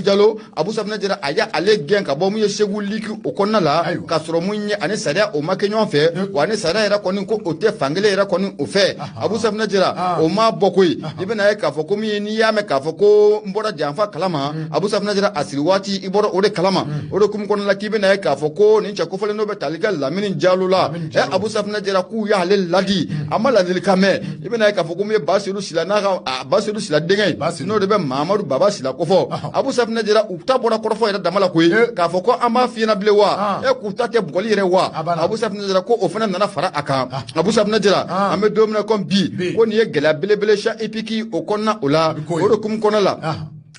Jalo Abu Safinɛ Jara a y'ale gɛn ka bɔ mun ye Segu liki o kɔnɔna la k'a sɔrɔ mun ye ani sariya o ma kɛ ɲɔgɔn fɛ wa ani sariya yɛrɛ kɔni ko o tɛ fankelen yɛrɛ kɔni o fɛ Abu Safinɛ Jara o ma bɔ koyi i bɛ na ye k'a fɔ ko min n'i y'a mɛn k'a fɔ ko n bɔra janfa kalama Abu Safinɛ Jara a siri waati i bɔra o de kalama o de kumu kɔnɔna la k'i bɛ na ye k'a fɔ ko nin cɛ kofɔlen n'o bɛ tali kɛ Lamini Jalo la Abu Safinɛ Jara k'u y'ale ladi a ma ladilikan mɛn i bɛ na ye k'a fɔ ko min ye Basedu Sila n'a ka Basedu Sila denkɛ n'o de bɛ Mahamadu Baba Sila kofɔ Abu Safinɛ Jara u ta bɔra kɔrɔfɔ yɛrɛ dama la koyi k'a fɔ ko an b'a f'i ɲɛna bilen wa k'u ta tɛ bugɔli yɛrɛ wa Abu Safinɛ Jara ko o fana nana fara a kan Abu Safinɛ Jara an bɛ don min na ko bi ko nin ye gɛlɛya belebele champ hippique o kɔnɔna o la o de kumu kɔnɔna la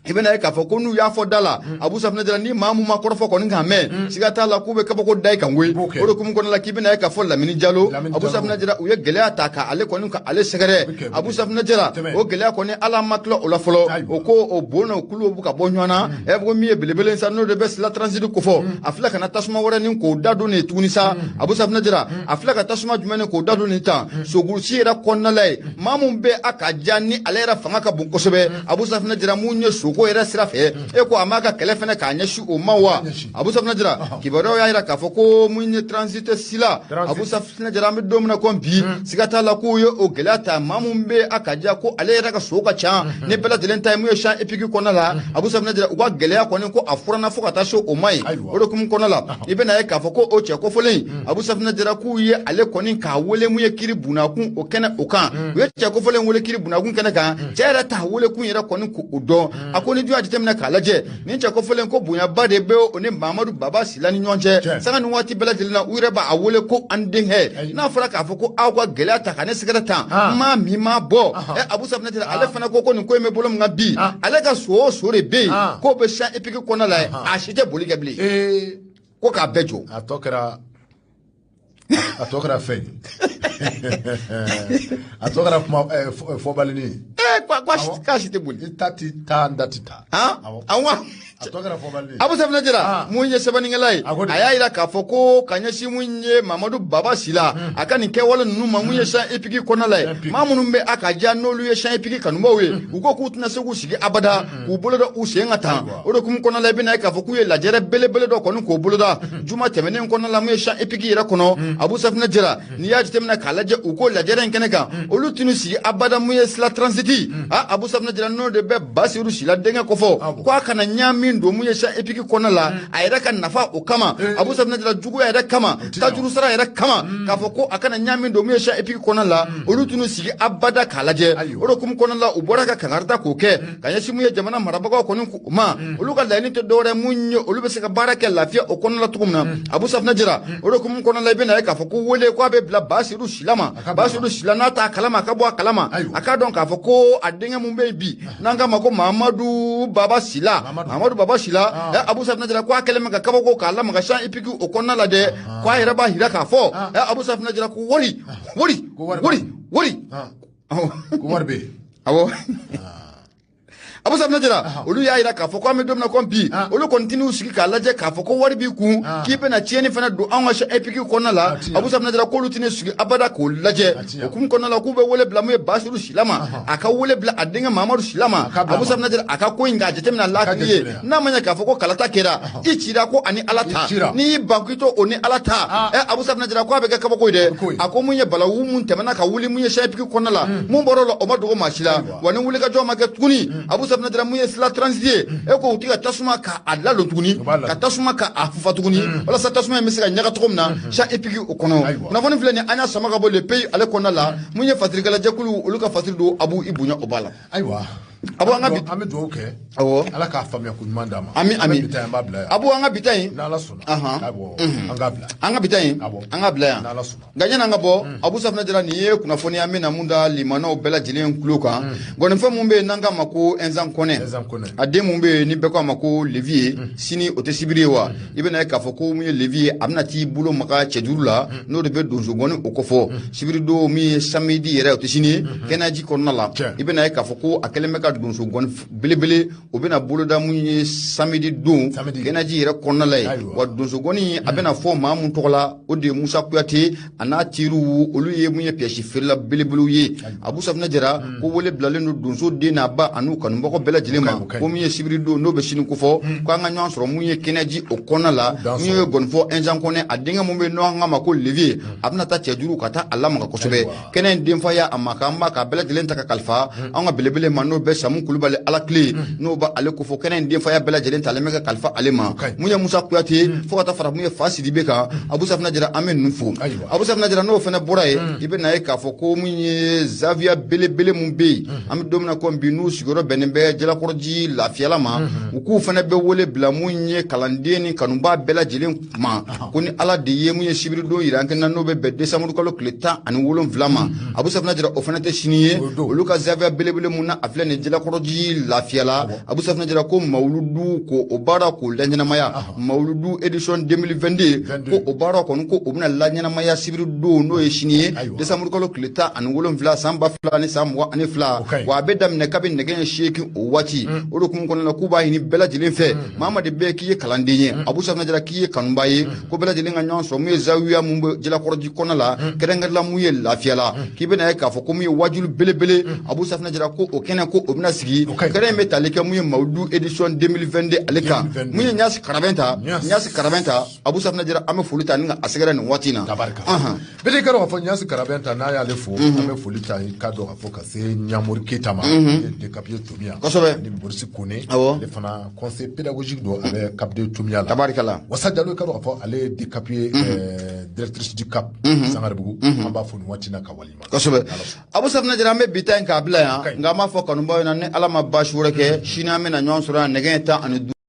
ibena ka fo ko nu ya fo dala Abu Safina Jara ni mamu ma korfo ko nga me sigata la kube ka ko dai kan we o kum ko la kibena ka fo Lamini Diallo Abu Safina Jara u ye gelea ta ka ale ko ka ale segere Abu Safina Jara o gelea ko ni ala maklo o la folo o ko o bono kulu bu ka bonyana e ko mi belebele sa no de bes la transit ko fo afla kana tasuma wora ni ko dado ne tunisa Abu Safina Jara afla ka tasuma jumene ko dado ni ta so gursi ra konna lay mamu be aka janni ale ra fanga ka bu ko sobe Abu Safina Jara munye ko era sirafe e ko amaka kelefene ka nyashi o mawa Abu Safina Jara kibaro ya ira ka foko munye transit sila Abu Safina Jara mi domna ko bi sigata la ko yo o gelata mamumbe akaja ko ale era ka soka cha ne bela delenta mu sha epiki kona la Abu Safina Jara uba gelea ko ne ko afura na foka ta sho o mai o kum kona la ibena e ka foko o che ko folen Abu Safina Jara ku ye ale ko ni ka wole mu ye kiri buna kun o kene o kan we che ko folen wole kiri buna kun kene kan jera ta wole kun yera ko ni ku udo akoni ju ajitemna kalaje ni che ko folen ko bunya bade be oni Mamadou Baba Sila ni nyonje sanga ni wati bela dilina uire ba awole ko anding he na fara ka foko agwa gelata kane sigrata ma mi ma bo Abu Safina Jara ale fana ko ni ko me bolom ngabi ale ka so re be ko be sha epiki kona la ashite boli gabli ko ka bejo atokera fe atokera fo balini kwa kashite boli tati tita awa atokera fo balini Abu Safina Jara munye sebaningelai ayaira ka foko kanyashi munye Mamadou Baba Sila akani ke wala numa munye sha epiki kona lai mamunu be akaja nolu ye sha epiki kanumba we uko kutuna segu sigi abada ku boloda usenga ta odo kum kona lai bina ka foku ye lajere bele do kono ko boloda juma temene kona la munye sha epiki ira kono Abu Safina Jara ni ya jitemna kalaje uko lajere nkene ka olutinu sigi abada munye sila transiti Abu Safina Jara no de be basiru sila denga kofo kwa kana nyami ndo munye sha epiki kona la ayira kan nafa o kama Abu Safina Jara jugu ayira kama tajuru sara ayira kama ka foko akana nyami ndo munye sha epiki kona la olutunu sigi abada kalaje oro kum kona la ubora ka kangarta koke kanya shi munye jamana marabaga ko nin ma oluka la ni to dore munye olube sika baraka lafiya o kona la tukumna Abu Safina Jara oro kum kona la bena ka foko wole ko be bla basiru shilana ta kalama ka bo kalama aka don ka foko adenga mumbe bi nanga mako Mamadou Baba Sila Abu Safina Jara kwa kelema ka kabako kala maka sha ipiki okonna la de kwa hiraba hiraka fo Abu Safina Jara ku wori ku warbe awo Abu Safina Jara olu ya ira ka fo kwa me domna kompi olu continue sigi ka laje ka fo ko wari bi ku kipe na chieni fana do an sha epiki konna la Abu Safina Jara ko lutine sigi abada ko laje kum konna la ku be wole bla mu basiru shilama aka wole bla adinga Mamadou Shilama Abu Safina Jara aka ko inga jetemna lakniye na manya ka fo ko kalata kera ichira ko ani alata ni bankito oni alata Abu Safina Jara ko be ka ko de ako munye bala wu mun temana ka wuli munye sha epiki konna la mun borolo o madogo mashila wani wuli ka jo maga tuni Abu Safina Jara munye sila transit ko utiga tasuma ka adlalo tuguni ka tasuma ka afufa tuguni wala sa tasuma misika nyaga tugumna sha epiki okono na foni vile ni anya samaka bo le pays ale konna la munye fatrika la jakulu uluka fatrido Abu Ibunya Obala aiwa Abu anga ami do okay awo ala ka famia ku mandama ami Abu anga bitain na la suna abo anga bitain anga bla na la suna ganyana nga bo Abu Safina Jara ni ye kuna foni amina munda limana obela jilen kluka gona fe mumbe nanga mako enzan kone ade mumbe ni beko mako levier sini otesibirewa ibena ka foko mu levier amna ti bulo maka chedurula no de be donzo goni okofo sibirido mi samedi yere otesini kenaji konnala ibena ka foko akeleme ka donzo goni belebele obena bulo da mu samedi don kenaji yere konnala wa donzo goni abena fo mamu tokola ode Musa Kuyate ana tiru olu ye mu ye pièce fela belebelu ye Abu Safina Jara ko wole blale no donzo de na ba anu kanu mboko bela jilema ko mu ye sibirido no be sini ko fo ko anga nyon soro mu ye kenaji okonna la mu ye gonfo enjan kone adenga mu be no anga mako levier abna ta chejuru kata alama ka kosobe kenen demfa ya amaka maka bela jilen ta kalfa anga belebele manno be samu kulubale ala clé no ba ale ko fo kenen demfa ya bela jilen ta lemeka kalfa alema mu ye Musa Kuyate fo kata fara mu ye fasi dibeka Abu Safina Jara amen nufu Abu Safina Jara no fena boraye ibe na ka fo ko mu ye Zavia belebele mu be am domna ko binu sigoro benebe jela korji la fialama uku fana be wole bla mu ye kalandeni kanumba bela jilen ma ko ni ala de ye mu ye sibiri do iranke na no be desamuru kalo kleta ani wolon vlama Abu Safina Jara o fana te shiniye oluka Zavia belebele mu na afle ne jilakɔrɔji lafiyala Abu Safina Jara ko mawludu ko o baara ko laɲɛnamaya mawludu édition 2022 ko o baara kɔni ko o bɛna laɲɛnamaya sibiri don n'o ye sini ye décembre kalo tile 17 san 2022 wa a bɛ daminɛ kabi nɛgɛ 8 o waati o de kun kɔnɔna k'u b'a ɲini bɛɛ lajɛlen fɛ Mamadi bɛɛ k'i ye kalanden ye Abu Safina Jara k'i ye kanuba ye ko bɛɛ lajɛlen ka ɲɔgɔn sɔrɔ mun ye zawiya mun bɛ jilakɔrɔji kɔnɔ la kɛrɛnkɛrɛnla mun ye lafiyala k'i bɛna ye k'a fɔ ko mun ye wajulu belebele Abu Safina Jara ko o kɛnɛ ko o bɛna sigi kɛrɛ in bɛ tali kɛ mun ye mawludu édition 2022 ale kan mun ye Ɲasi Karabɛnta Abu Safina Jara an bɛ foli ta ni a sɛgɛrɛ nin waati na bele kɛra k'a fɔ Ɲasi Karabɛnta n'a y'ale fo an bɛ foli ta k'a dɔn k'a fɔ ka se Ɲamori Keyita ma décapier Tomiya ni Borisi Kone ale fana conseil pédagogique don a bɛ Cap de Tomiya la Wasa Jalo k'a dɔn k'a fɔ ale décapier directrice du Cap Sangaribugu an b'a fɔ nin waati na ka walima kosɛbɛ Abu Safina Jara an bɛ bi ta in k'a bila yan nka an b'a fɔ kanubaw ɲɛna ni Ala ma baasi wɛrɛ kɛ sini an bɛna ɲɔgɔn sɔrɔ yan nɛgɛ 15